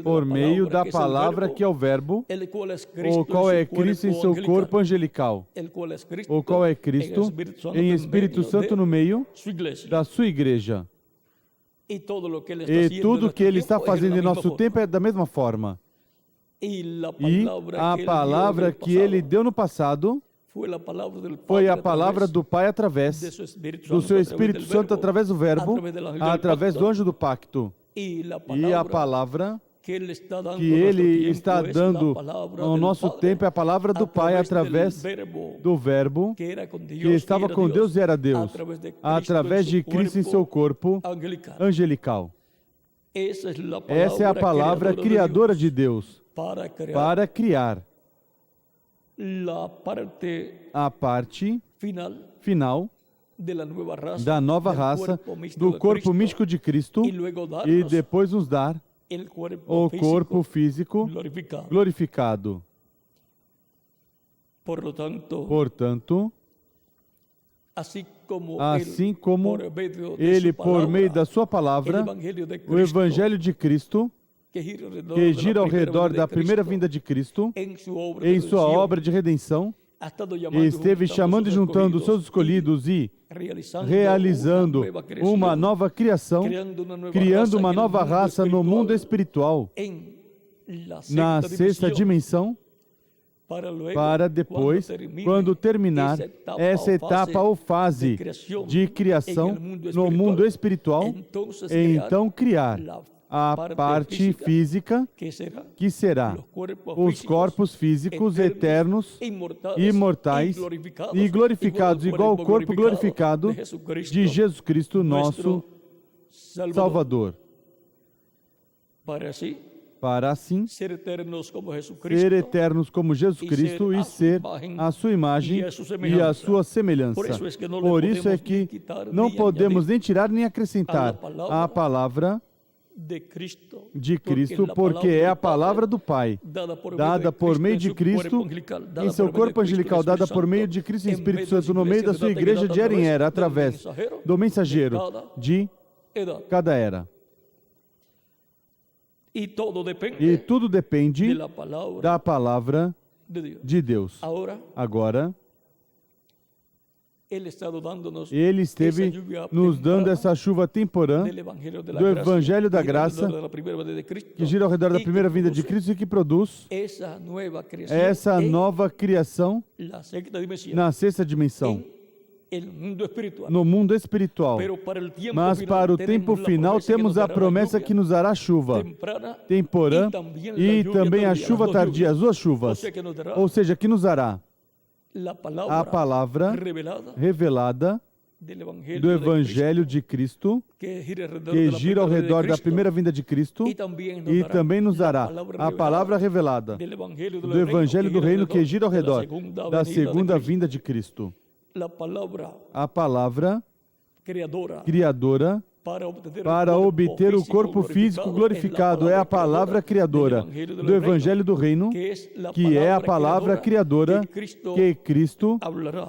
por meio da palavra que é o Verbo, o qual é Cristo em seu corpo angelical, o qual é Cristo em Espírito Santo no meio da sua igreja. E tudo que Ele está fazendo em nosso tempo é da mesma forma. E a palavra que Ele deu no passado foi a palavra do Pai através do seu Espírito Santo, através do Verbo, através do anjo do pacto. E a palavra que Ele está dando ao nosso tempo é a palavra do Pai através do Verbo, que estava com Deus e era Deus, através de Cristo em seu corpo angelical. Essa é a palavra criadora de Deus para criar a parte final da nova raça, do corpo místico de Cristo, e depois nos dar o corpo físico glorificado. Portanto, assim como Ele, por meio da sua palavra, o Evangelho de Cristo, que gira ao redor da primeira vinda de Cristo, em sua obra de redenção, esteve chamando e juntando os seus escolhidos e realizando uma nova criação, criando uma nova raça no mundo espiritual, na sexta dimensão, para depois, quando terminar essa etapa ou fase de criação no mundo espiritual, então criar a parte física, que será os corpos físicos eternos, imortais e glorificados, igual ao corpo glorificado de Jesus Cristo, nosso Salvador. para assim ser eternos como ser Jesucristo. eternos como Jesus Cristo e ser a sua imagem e a sua semelhança. Por isso é que não podemos nem tirar nem acrescentar a palavra de Cristo, porque é a palavra do Pai, dada por meio de Cristo em seu corpo angelical, dada por meio de Cristo em Espírito Santo, no meio da sua igreja de era em era, através do mensageiro de cada era. E tudo depende da palavra de Deus. Agora, Ele esteve nos dando essa chuva temporã do Evangelho da Graça que gira ao redor da primeira vinda de Cristo e que produz essa nova criação na sexta dimensão, no mundo espiritual. Mas para o tempo final temos a promessa que nos dará chuva temporã e também a chuva tardia, as duas chuvas. Ou seja, que nos dará a palavra revelada do Evangelho de Cristo, que gira ao redor da primeira vinda de Cristo, e também nos dará a palavra revelada do Evangelho do Reino, que gira ao redor da segunda vinda de Cristo. A palavra criadora para obter o corpo físico glorificado é a palavra criadora do Evangelho do Reino, que é a palavra criadora que Cristo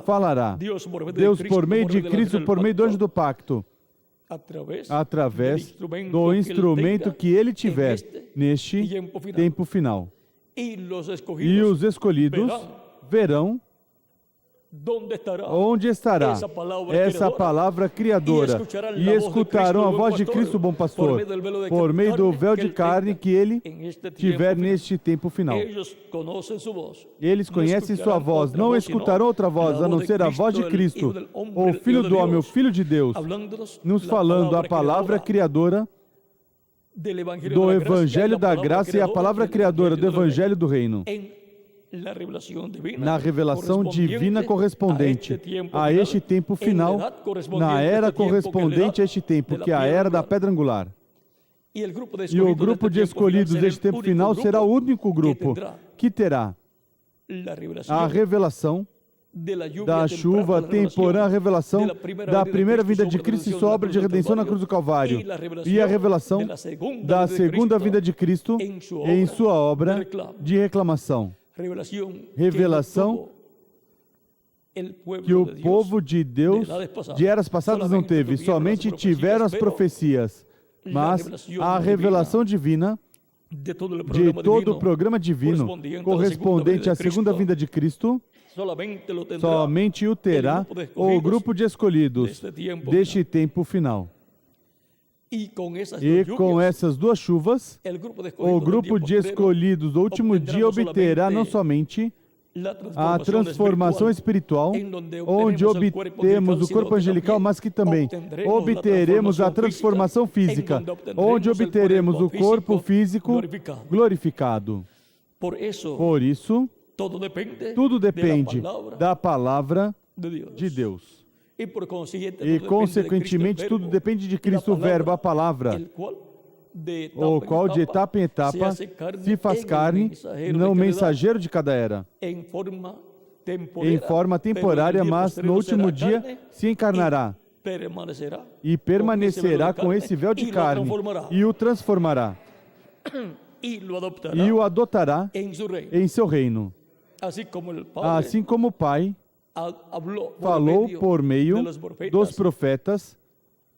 falará. Deus, por meio de Cristo, por meio do anjo do pacto, através do instrumento que Ele tiver neste tempo final. E os escolhidos verão onde estará essa palavra criadora e escutarão a voz de Cristo, bom pastor, por meio do véu de carne que Ele tiver neste tempo final. Eles conhecem sua voz, não escutarão outra voz, a não ser a voz de Cristo, o Filho do Homem, o Filho de Deus, nos falando a palavra criadora do Evangelho da Graça e a palavra criadora do Evangelho do Reino. Na revelação divina correspondente a este tempo final, na era correspondente a este tempo, que é a era da pedra angular. E o grupo de escolhidos deste tempo final será o único grupo que terá a revelação da chuva temporã, a revelação da primeira vinda de Cristo e sua obra de redenção na cruz do Calvário, e a revelação da segunda vinda de Cristo em sua obra de reclamação. Revelação que o povo de Deus de eras passadas não teve, somente tiveram as profecias, mas a revelação divina de todo o programa divino correspondente à segunda vinda de Cristo, somente o terá o grupo de escolhidos deste tempo final. E com essas duas chuvas, o grupo de escolhidos do último dia obterá não somente a transformação espiritual, onde obtemos o corpo angelical, mas que também obteremos a transformação física, onde obteremos o corpo físico glorificado. Por isso, tudo depende da palavra de Deus. E, consequentemente, tudo depende de Cristo, o Verbo, a palavra, o qual de etapa em etapa se faz carne no mensageiro de cada era, em forma temporária, mas no último dia se encarnará e permanecerá com esse véu de carne e o transformará e o adotará em seu reino. Assim como o Pai falou por meio dos profetas,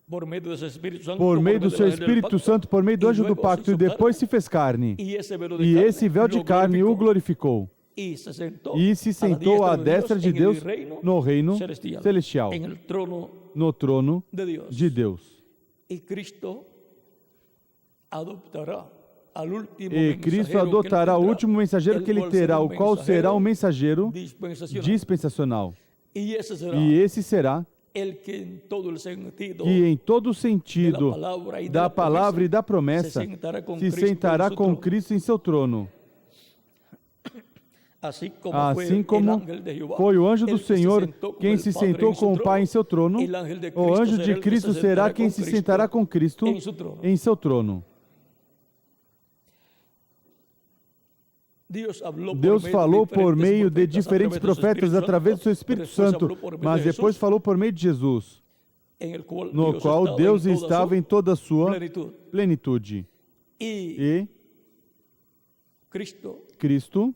por meio do seu Espírito Santo, por meio do anjo do pacto, e depois se fez carne. E esse véu de carne o glorificou. E se sentou à destra de Deus no reino celestial, no trono de Deus. E Cristo adotará o último mensageiro que ele terá, o qual será um mensageiro dispensacional. E esse será que em todo o sentido da palavra e da promessa se sentará com Cristo em seu trono. Assim como foi o anjo do Senhor quem se sentou com o Pai em seu trono, o anjo de Cristo será quem se sentará com Cristo em seu trono. Deus falou por meio de diferentes profetas através do seu Espírito Santo, mas depois falou por meio de Jesus, no qual Deus estava em toda a sua plenitude. E Cristo,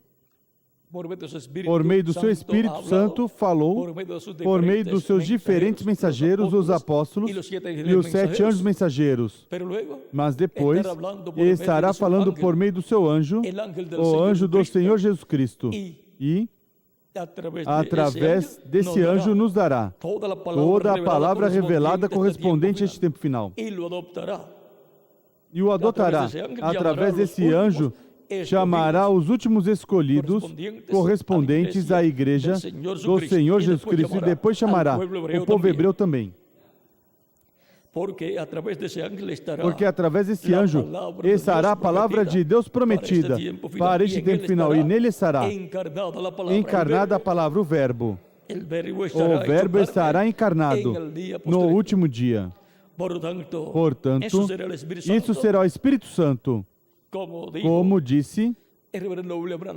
por meio do seu Espírito Santo, falou por meio dos seus diferentes mensageiros, os apóstolos e os 7 anjos mensageiros. Mas depois, estará falando por meio do seu anjo, o anjo do Senhor Jesus Cristo. E, através desse anjo, nos dará toda a palavra revelada correspondente a este tempo final. E o adotará. Através desse anjo, chamará os últimos escolhidos correspondentes à igreja do Senhor Jesus Cristo, e depois chamará o povo hebreu também. Porque através desse anjo estará a palavra de Deus prometida para este tempo final, e nele estará encarnada a palavra, o Verbo. O Verbo estará encarnado no último dia. Portanto, isso será o Espírito Santo, como disse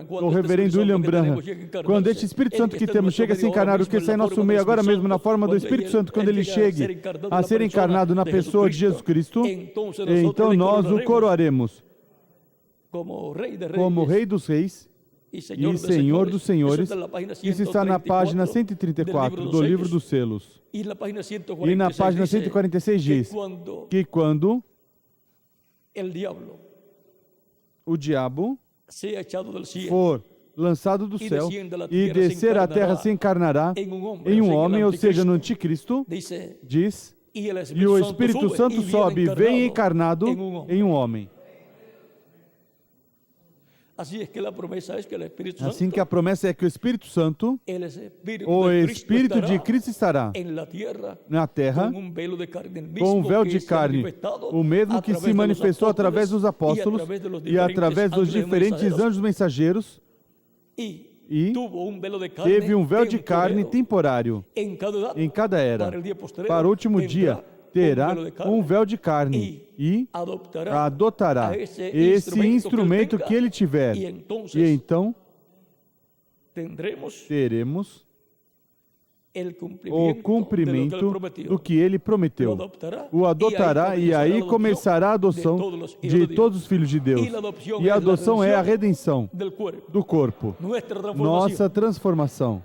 o reverendo William Branham. Quando este Espírito Santo que temos chega a se encarnar, o que está em nosso meio agora mesmo na forma do Espírito Santo, quando ele chegue a ser encarnado na pessoa de Jesus Cristo, então nós o coroaremos como Rei dos Reis e Senhor dos Senhores. Isso está na página 134 do livro dos selos. E na página 146 diz que quando o diabo for lançado do céu e descer à terra, se encarnará em um homem, ou seja, no anticristo, diz, e o Espírito Santo sobe e vem encarnado em um homem. Assim que a promessa é que o Espírito Santo, o Espírito de Cristo, estará na terra com um véu de carne, o mesmo que se manifestou através dos apóstolos e através dos diferentes anjos mensageiros, e teve um véu de carne temporário em cada era. Para o último dia, terá um véu de carne e adotará esse instrumento que ele tiver. E então teremos o cumprimento do que ele prometeu. O adotará, e aí começará a adoção de todos os filhos de Deus. E a adoção é a redenção do corpo, nossa transformação.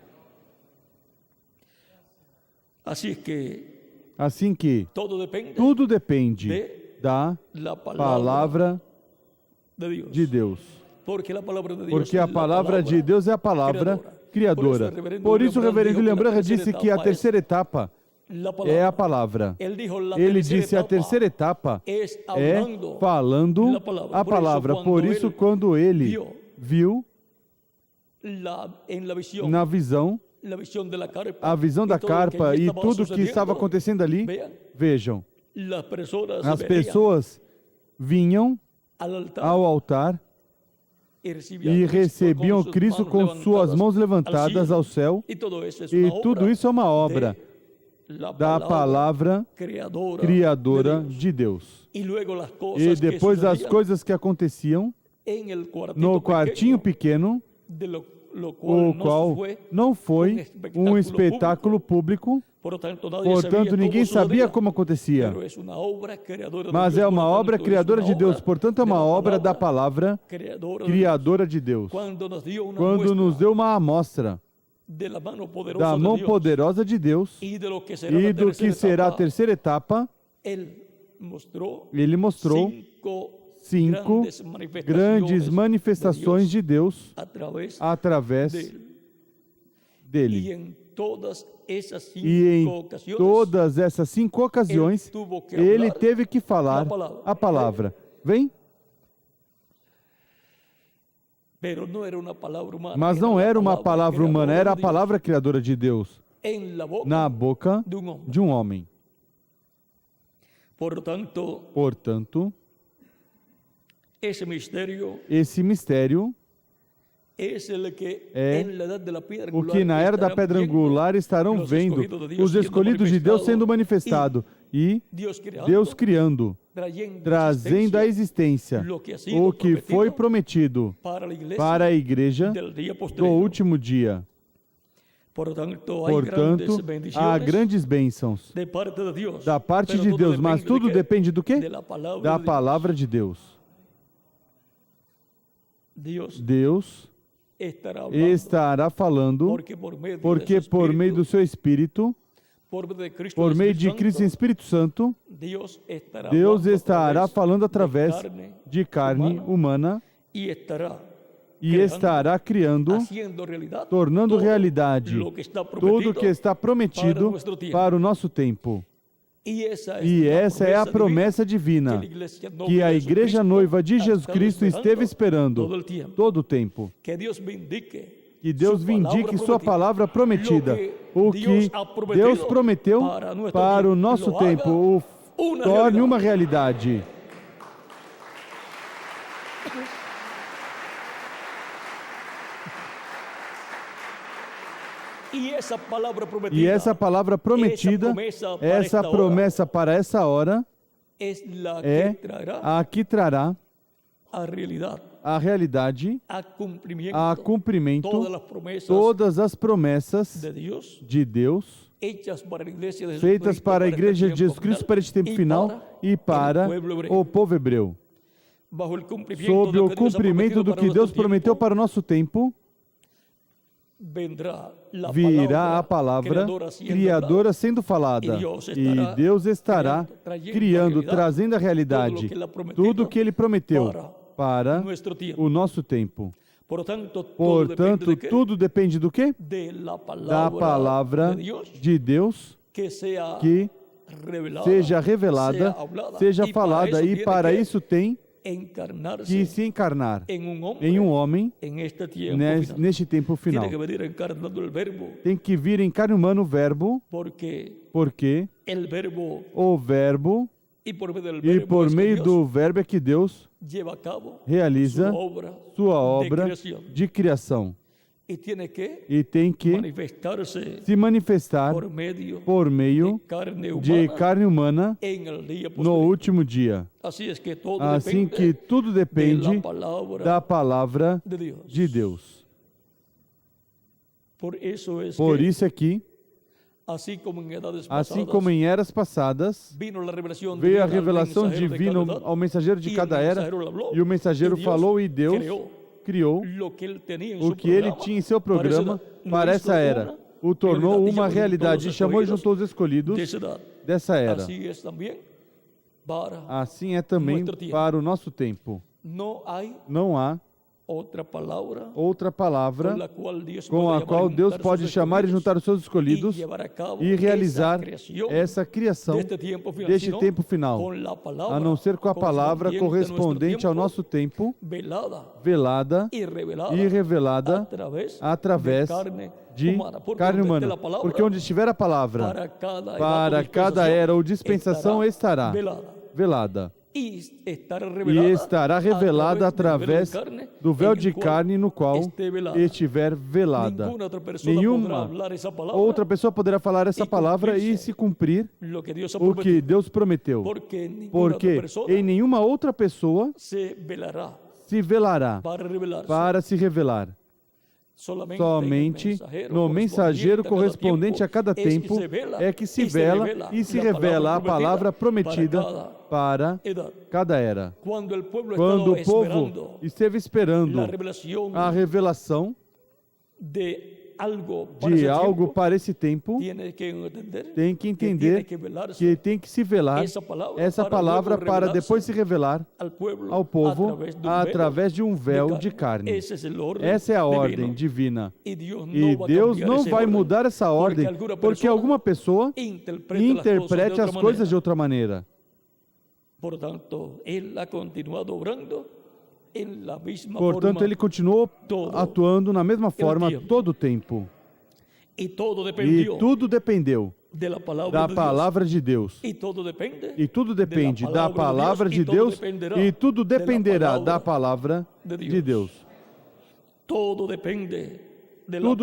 Assim que tudo depende da palavra de Deus. Porque a palavra de Deus é a palavra criadora. Por isso o reverendo William Branham disse que a terceira etapa é a palavra. Ele disse a terceira etapa é falando a palavra. Por isso, quando ele viu na visão, a visão da carpa e tudo o que estava acontecendo ali, vejam, as pessoas vinham ao altar e recebiam Cristo com suas mãos levantadas ao céu, e tudo isso é uma obra da palavra criadora de Deus. E depois as coisas que aconteciam no quartinho pequeno, o qual não foi um espetáculo público, portanto ninguém sabia como acontecia, mas é uma obra criadora de Deus, portanto é uma obra da palavra criadora de Deus. Quando nos deu uma amostra da mão poderosa de Deus e do que será a terceira etapa, ele mostrou 5 grandes manifestações de Deus através dele. E em todas essas 5 ocasiões, ele teve que falar a palavra. Vem? Mas não era uma palavra humana, era a palavra criadora de Deus na boca de um homem. Portanto, esse mistério é o que na era da pedra angular estarão vendo os escolhidos de Deus sendo manifestado. e Deus criando, trazendo à existência o que foi prometido para a igreja do último dia. Portanto, há grandes bênçãos da parte de Deus, mas tudo depende do quê? Da palavra de Deus. Deus estará falando, porque por meio do seu Espírito, por meio de Cristo e Espírito Santo, Deus estará falando através de carne humana e estará criando, tornando realidade tudo que está prometido para o nosso tempo. E essa é a promessa divina que a Igreja Noiva de Jesus Cristo esteve esperando todo o tempo. Que Deus vindique sua palavra prometida. O que Deus prometeu para o nosso tempo, o torne uma realidade. E essa palavra prometida, essa promessa para essa hora, é a que trará a realidade, a cumprimento, todas as promessas de Deus, feitas para a Igreja de Jesus Cristo para este tempo final e para o povo hebreu. Sob o cumprimento do que Deus prometeu para o nosso tempo, virá a palavra criadora sendo falada, e Deus estará criando, trazendo a realidade, tudo o que Ele prometeu para o nosso tempo. Portanto, tudo depende do quê? Da palavra de Deus que seja revelada, seja falada, e para isso tem que se encarnar em um homem neste tempo final. Tem que vir em carne humana o Verbo, porque o Verbo, e por meio do Verbo é que Deus realiza sua obra de criação. E tem que se manifestar por meio de carne humana no último dia. Assim que tudo depende da palavra de Deus. Por isso é que, assim como em eras passadas, veio a revelação divina ao mensageiro de cada era, e o mensageiro falou e Deus criou o que ele tinha em seu programa para essa era. O tornou uma realidade e chamou e juntou os escolhidos dessa era. Assim é também para o nosso tempo. Não há outra palavra com a qual Deus pode chamar e juntar os seus escolhidos e realizar essa criação deste tempo final, a não ser com a palavra correspondente ao nosso tempo, velada e revelada através de carne humana. Porque onde estiver a palavra, para cada era ou dispensação estará velada. E estará revelada através do véu de carne no qual estiver velada. Nenhuma outra pessoa poderá falar essa palavra e se cumprir o que Deus prometeu. Porque em nenhuma outra pessoa se velará para se revelar. Somente no mensageiro correspondente a cada tempo é que se vela e se revela a palavra prometida para cada era. Quando o povo esteve esperando a revelação de algo para esse tempo, tem que entender que tem que se velar essa palavra para depois se revelar ao povo através de um véu de carne. Essa é a ordem divina. E Deus não vai mudar essa ordem porque alguma pessoa interprete as coisas de outra maneira. Portanto, ele continuou atuando na mesma forma todo o tempo. E tudo dependeu da palavra de Deus. E tudo depende da palavra de Deus. E tudo dependerá da palavra de Deus. Tudo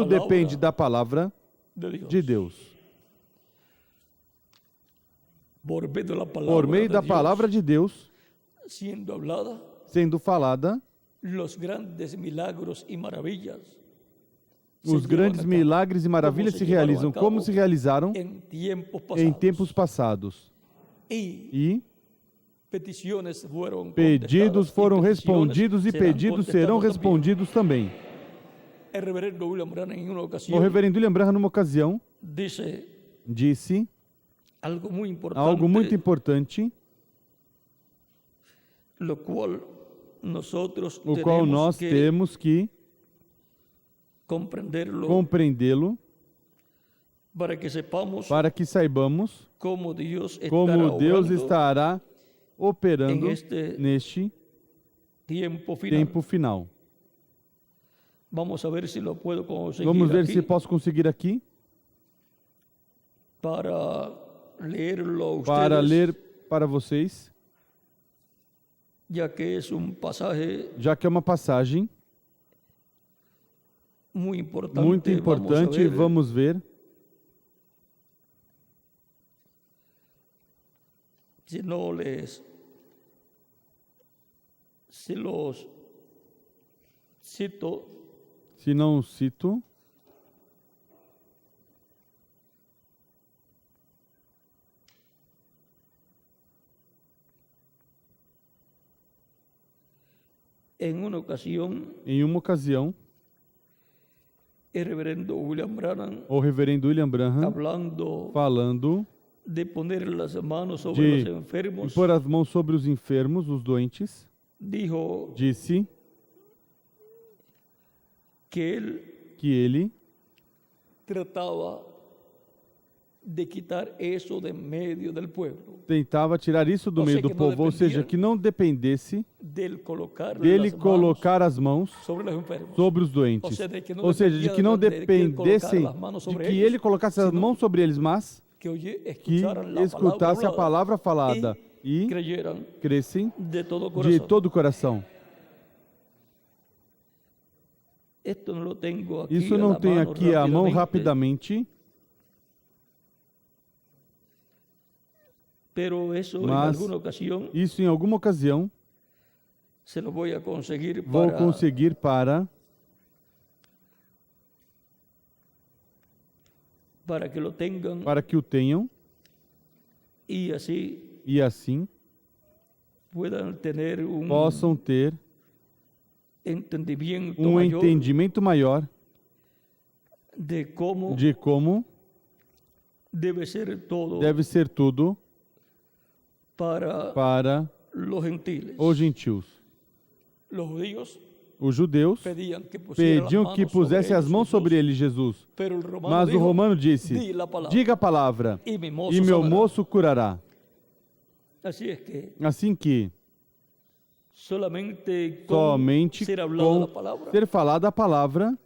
depende da palavra de Deus. por por meio da palavra de Deus, siendo hablada, sendo falada, los grandes milagros y maravillas os grandes milagres e maravilhas se realizam como se realizaram en tiempos em pasados. tempos passados. Y E peticiones fueron pedidos contestadas, foram y peticiones respondidos e serán pedidos serão contestados también. respondidos também. El reverendo William Branham en una O ocasión reverendo William Branham, numa ocasião, disse disse algo muy importante, algo muito importante, lo cual nosotros o qual tenemos nós que temos que comprenderlo compreendê-lo para que sepamos para que saibamos cómo Dios como Deus obrando estará operando em este neste tiempo final. tempo final. Vamos a ver si lo puedo conseguir Vamos ver aquí se posso conseguir aqui para leerlo a para ustedes, ler para vocês, ya que es un pasaje já que é uma passagem muy importante. muito importante. Vamos a ver Vamos ver si no si los cito. se não cito. En una ocasión, Em uma ocasião, el reverendo William Branham, o reverendo William Branham, hablando falando de poner las manos sobre de los enfermos, impor as mãos sobre os enfermos, os doentes, dijo disse que él que ele trataba de quitar eso de en medio del pueblo, tentava tirar isso do Ou meio seja, do que não povo, ou seja, dependia que não dependesse dele colocar dele las manos colocar as mãos sobre los enfermos. sobre os doentes. Ou seja, De que não dependessem, de que ele colocasse as mãos sobre eles, mas que que escutasse a palavra falada e creyeran crescem de todo de corazón. todo o coração. Esto no lo tengo aquí Isso a não la tem mano aqui à mão rápidamente, rapidamente, pero eso en mas alguna ocasión isso em alguma ocasião se lo voy a conseguir vou para conseguir que lo tengan para que o tenham y así e assim puedan tener un possam ter entendimiento um mayor entendimento maior de cómo de como debe ser todo deve ser tudo para los gentiles. os gentios. Los judíos Os judeus pediam que pusesse as mãos sobre ele, Jesus. pero el romano Mas o dijo, romano disse, "Di la palavra, diga a palavra, y mi mozo e meu sanará." moço curará. Así es que Assim que, solamente con somente ser hablada la com palabra, ser falada a palavra,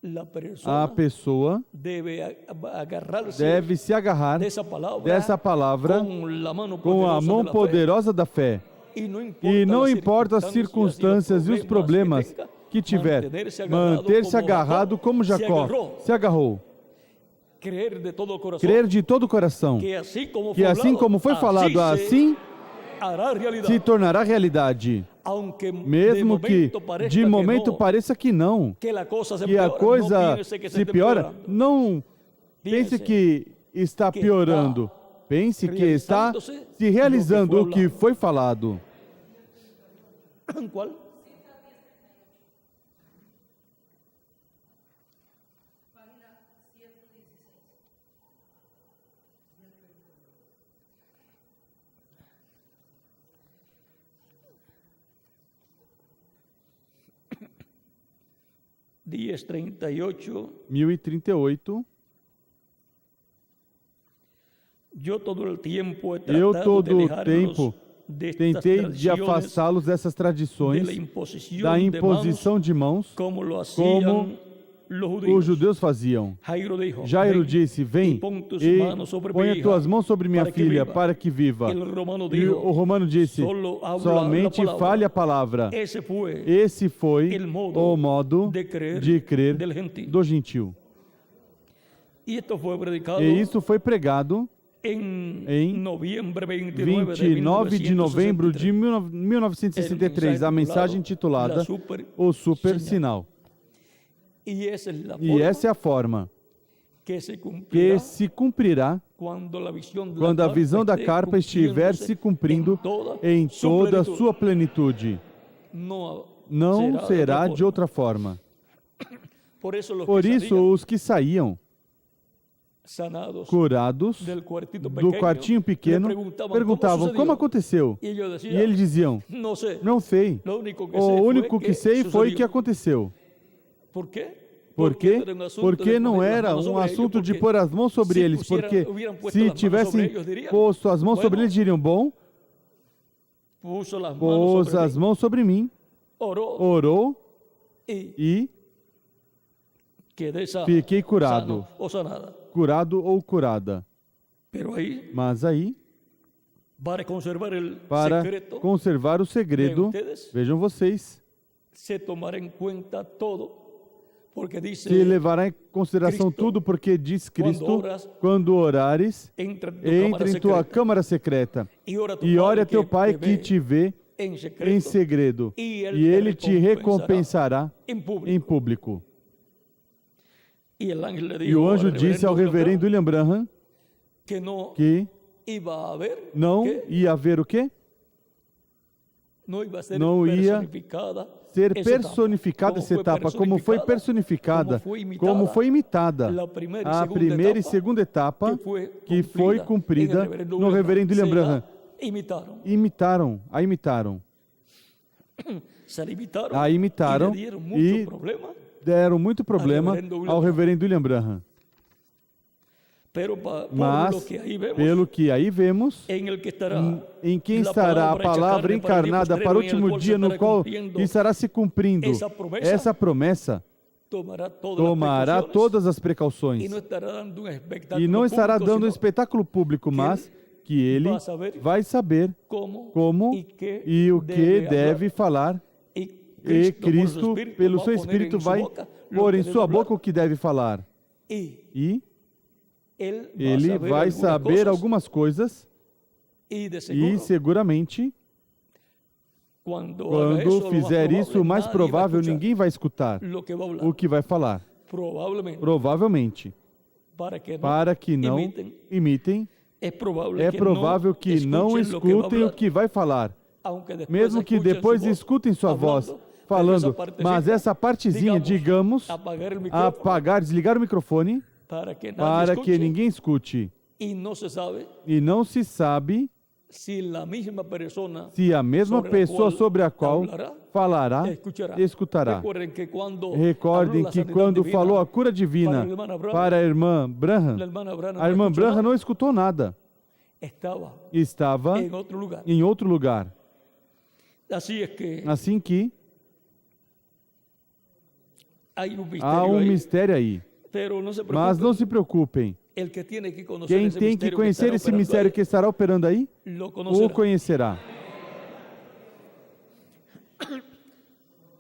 la persona a pessoa debe agarrarse deve se agarrar dessa palavra con la mano com a poderosa mão de la fe. poderosa da fé. E não importa as circunstâncias e os problemas que tiver, manter-se agarrado como Jacó se agarrou. Crer de todo coração Crer de todo o coração que assim como foi falado, assim hará realidade. se tornará realidade. Aunque Mesmo que de momento pareça que não, que a coisa se que a piora, coisa não pense que se piora, não pense que está piorando. Pense que está se realizando o que foi falado. ¿Cuál? Días 38. 1038. Eu todo o tempo tentei de afastá-los dessas tradições da imposição de mãos, como os judeus faziam. Jairo disse, vem e põe as tuas mãos sobre minha filha para que viva. E o romano disse, somente fale a palavra. Esse foi o modo de crer do gentil. E isso foi pregado Em novembro 29 de novembro de 1963, a mensagem intitulada O Super Sinal. E essa é a forma que se cumprirá quando a visão da carpa estiver se cumprindo em toda a sua plenitude. Não será de outra forma. Por isso, os que saíam curados do quartinho pequeno perguntavam como aconteceu. E eles diziam, não sei. O único que sei foi que aconteceu. Por quê? Por quê? Porque não era um assunto de pôr as mãos sobre eles, porque se tivessem posto as mãos sobre eles, diriam, bom, pôs as mãos sobre mim, orou e fiquei curado. Curado ou curada. Mas aí, para conservar o segredo, vejam vocês, se levará em consideração tudo, porque diz Cristo, quando orares, entra em tua câmara secreta e ore a teu Pai que te vê em segredo, e Ele te recompensará em público. E o anjo disse ao reverendo William Branham que não ia haver o quê? Não ia ser personificada essa etapa, como foi personificada, como foi imitada a primeira e segunda etapa que foi cumprida no reverendo William Branham. A imitaram e deram muito problema ao reverendo William Branham. Mas, pelo que aí vemos, em quem estará a palavra encarnada para o último dia, no qual estará se cumprindo essa promessa, tomará todas as precauções e não estará dando um espetáculo público, mas que ele vai saber como e o que deve falar, e Cristo, pelo seu Espírito, vai pôr em sua boca o que deve falar. E ele vai saber algumas coisas e seguramente, quando fizer isso, o mais provável, ninguém vai escutar o que vai falar. Provavelmente. Para que não imitem, é provável que não escutem o que vai falar. Mesmo que depois escutem sua voz falando, mas essa partezinha, digamos, apagar, desligar o microfone, para que ninguém escute. E não se sabe se a mesma pessoa sobre a qual falará, escutará. Recordem que quando falou a cura divina para a irmã Branham não escutou nada. Estava em outro lugar. Assim que há um mistério aí. Mas não se preocupem. Quem tem que conhecer esse mistério que estará operando aí, o conhecerá.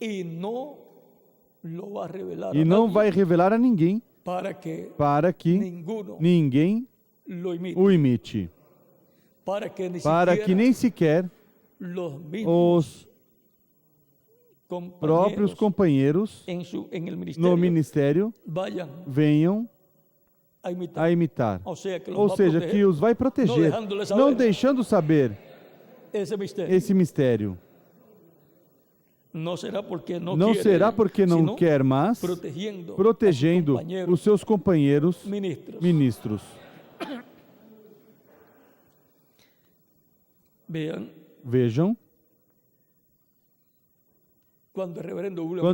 E não vai revelar a ninguém para que ninguém o imite. Para que nem sequer os próprios companheiros no ministério venham a imitar. Ou seja, que os vai proteger, não deixando saber esse mistério. Não será porque não quer, mas protegendo os seus companheiros ministros. Vejam. Quando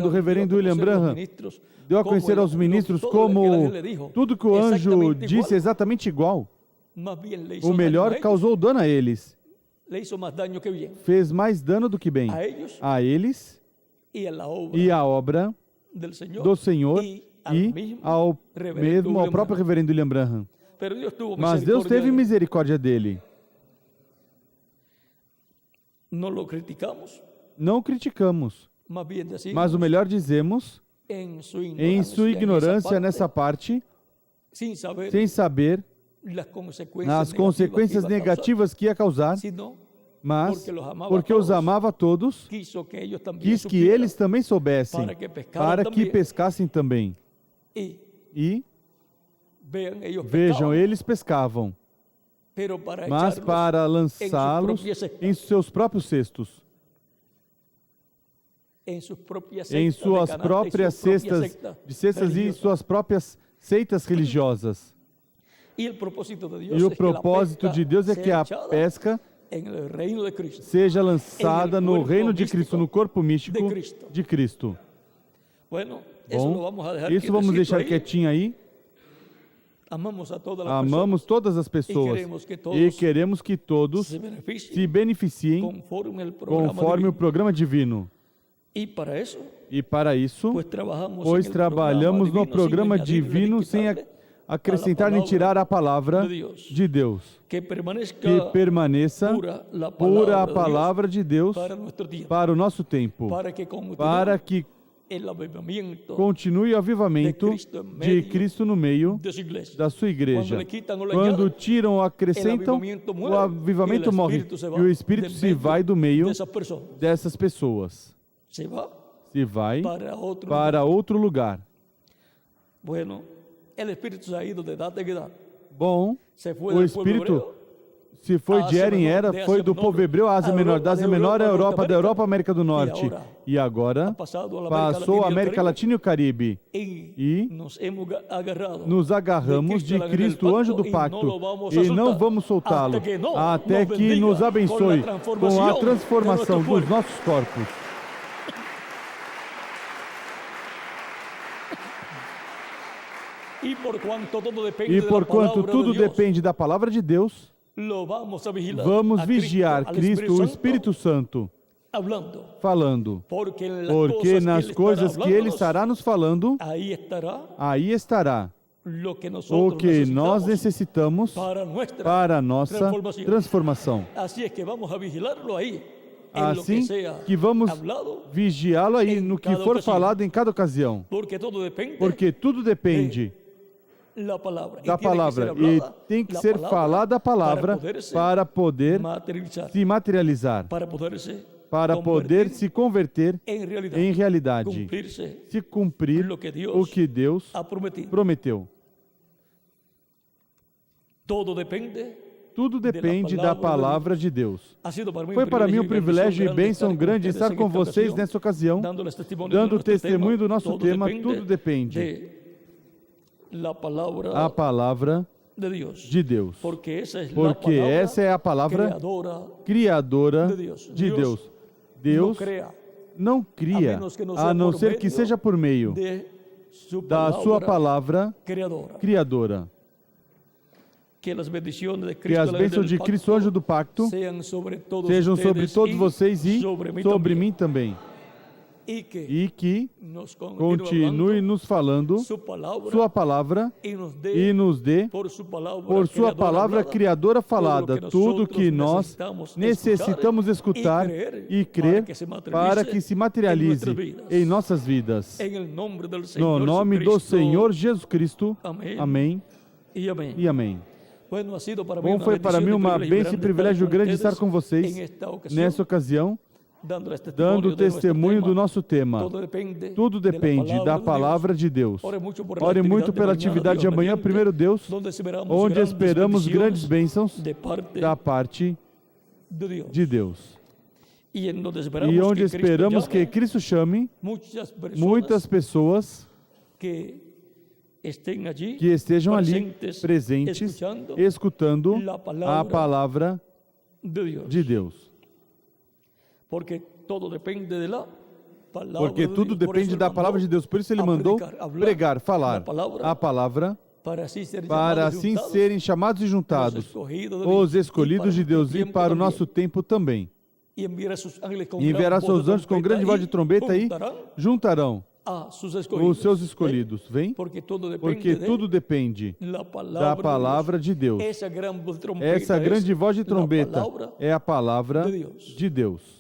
o reverendo William Branham deu a conhecer aos ministros como tudo que o anjo disse exatamente igual, o melhor causou dano a eles. Fez mais dano do que bem a eles e à obra do Senhor e ao próprio reverendo William Branham. Mas Deus teve misericórdia dele. Não criticamos. Mas o melhor dizemos, em sua ignorância nessa parte, sem saber nas consequências negativas que ia causar, mas porque os amava a todos, quis que eles também soubessem, para que pescassem também. E vejam, eles pescavam, mas para lançá-los em seus próprios cestos, em suas próprias cestas e suas próprias seitas religiosas. E o propósito de Deus é que a pesca seja lançada no reino de Cristo, no corpo místico de Cristo. Bom, isso vamos deixar quietinho aí. Amamos todas as pessoas e queremos que todos se beneficiem conforme o programa divino. E para isso, pois trabalhamos no programa divino sem acrescentar nem tirar a palavra de Deus. Que permaneça pura a palavra de Deus para o nosso tempo, para que continue o avivamento de Cristo no meio da sua igreja. Quando tiram ou acrescentam, o avivamento morre e o Espírito se vai do meio dessas pessoas. Se vai para outro lugar. Bom, o Espírito se foi de era em era, foi do povo hebreu à Ásia Menor, da Ásia Menor à Europa, da Europa à América do Norte. E agora passou a América Latina e o Caribe. E nos agarramos de Cristo, o anjo do pacto, e não vamos soltá-lo até que nos abençoe com a transformação dos nossos corpos. E porquanto tudo depende da palavra de Deus, vamos vigiar Cristo, o Espírito Santo, falando, porque nas coisas que Ele estará nos falando, aí estará o que nós necessitamos para a nossa transformação. Assim que vamos vigiá-lo aí no que for falado em cada ocasião, porque tudo depende da palavra, e tem que ser falada a palavra para poder se materializar, para poder se converter em realidade, se cumprir o que Deus prometeu. Tudo depende da palavra de Deus. Foi para mim um privilégio e bênção grande estar com vocês nessa ocasião, dando testemunho do nosso tema. Tudo depende a palavra de Deus, porque essa é a palavra criadora de Deus. Deus não cria, a não ser que seja por meio da sua palavra criadora. Que as bênçãos de Cristo, anjo do pacto, sejam sobre todos vocês e sobre mim também. E que continue nos falando sua palavra e nos dê, por sua palavra criadora falada, tudo que nós necessitamos escutar e crer para que se materialize em nossas vidas. No nome do Senhor Jesus Cristo. Amém e amém. Bom, foi para mim uma bênção e privilégio grande estar com vocês nessa ocasião, dando testemunho do nosso tema. Tudo depende da palavra de Deus. Ore muito pela atividade de amanhã, primeiro Deus, onde esperamos grandes bênçãos da parte de Deus. E onde esperamos que Cristo chame muitas pessoas que estejam ali presentes, escutando a palavra de Deus. Porque tudo depende da palavra de Deus. Por isso Ele mandou pregar, falar a palavra, para assim serem chamados e juntados os escolhidos de Deus, e para o nosso tempo também. E enviará seus anjos com grande voz de trombeta e juntarão os seus escolhidos. Vem? Porque tudo depende da palavra de Deus. Essa grande voz de trombeta é a palavra de Deus.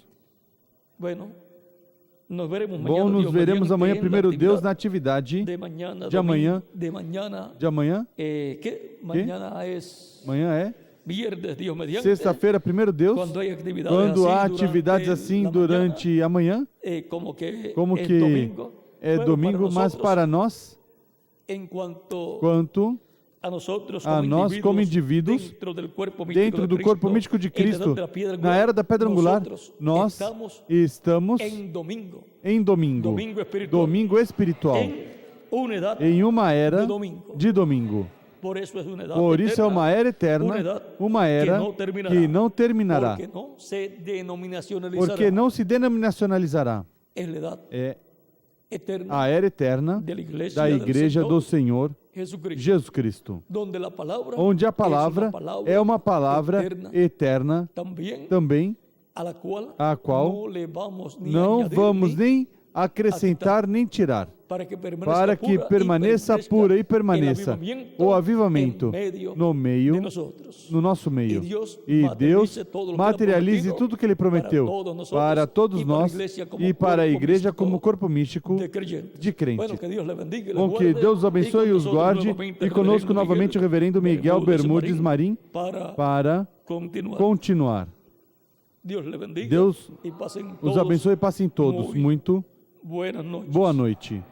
Nos veremos Bom, mañana, nos Dios veremos mediante, amanhã, en la primeiro Deus, actividad na atividade de mañana, de amanhã. de mañana, De amanhã. que mañana es Amanhã é viernes, Dios mediante. sexta-feira, primeiro Deus. Quando há atividades Quando há assim atividades durante assim la durante a manhã, como que como es que domingo, é pero domingo, para mas nosotros, para nós, en cuanto quanto a nosotros a nós como indivíduos, dentro do corpo místico de Cristo, na era da pedra angular, nós estamos em domingo, em domingo, domingo espiritual, em uma era de domingo. Por isso é uma era eterna, uma era que não terminará, porque não se denominacionalizará. É a era eterna da Igreja do Senhor Jesus Cristo, onde a palavra é uma palavra eterna também, a qual não vamos nem acrescentar nem tirar, para que permaneça pura e permaneça o avivamento no nosso meio. E Deus materialize tudo que Ele prometeu para todos nós e para a igreja como corpo místico de crente. Bom, que Deus os abençoe e os guarde, e conosco novamente o reverendo Miguel Bermudes Marim para continuar. Deus os abençoe e passem todos muito boa noite.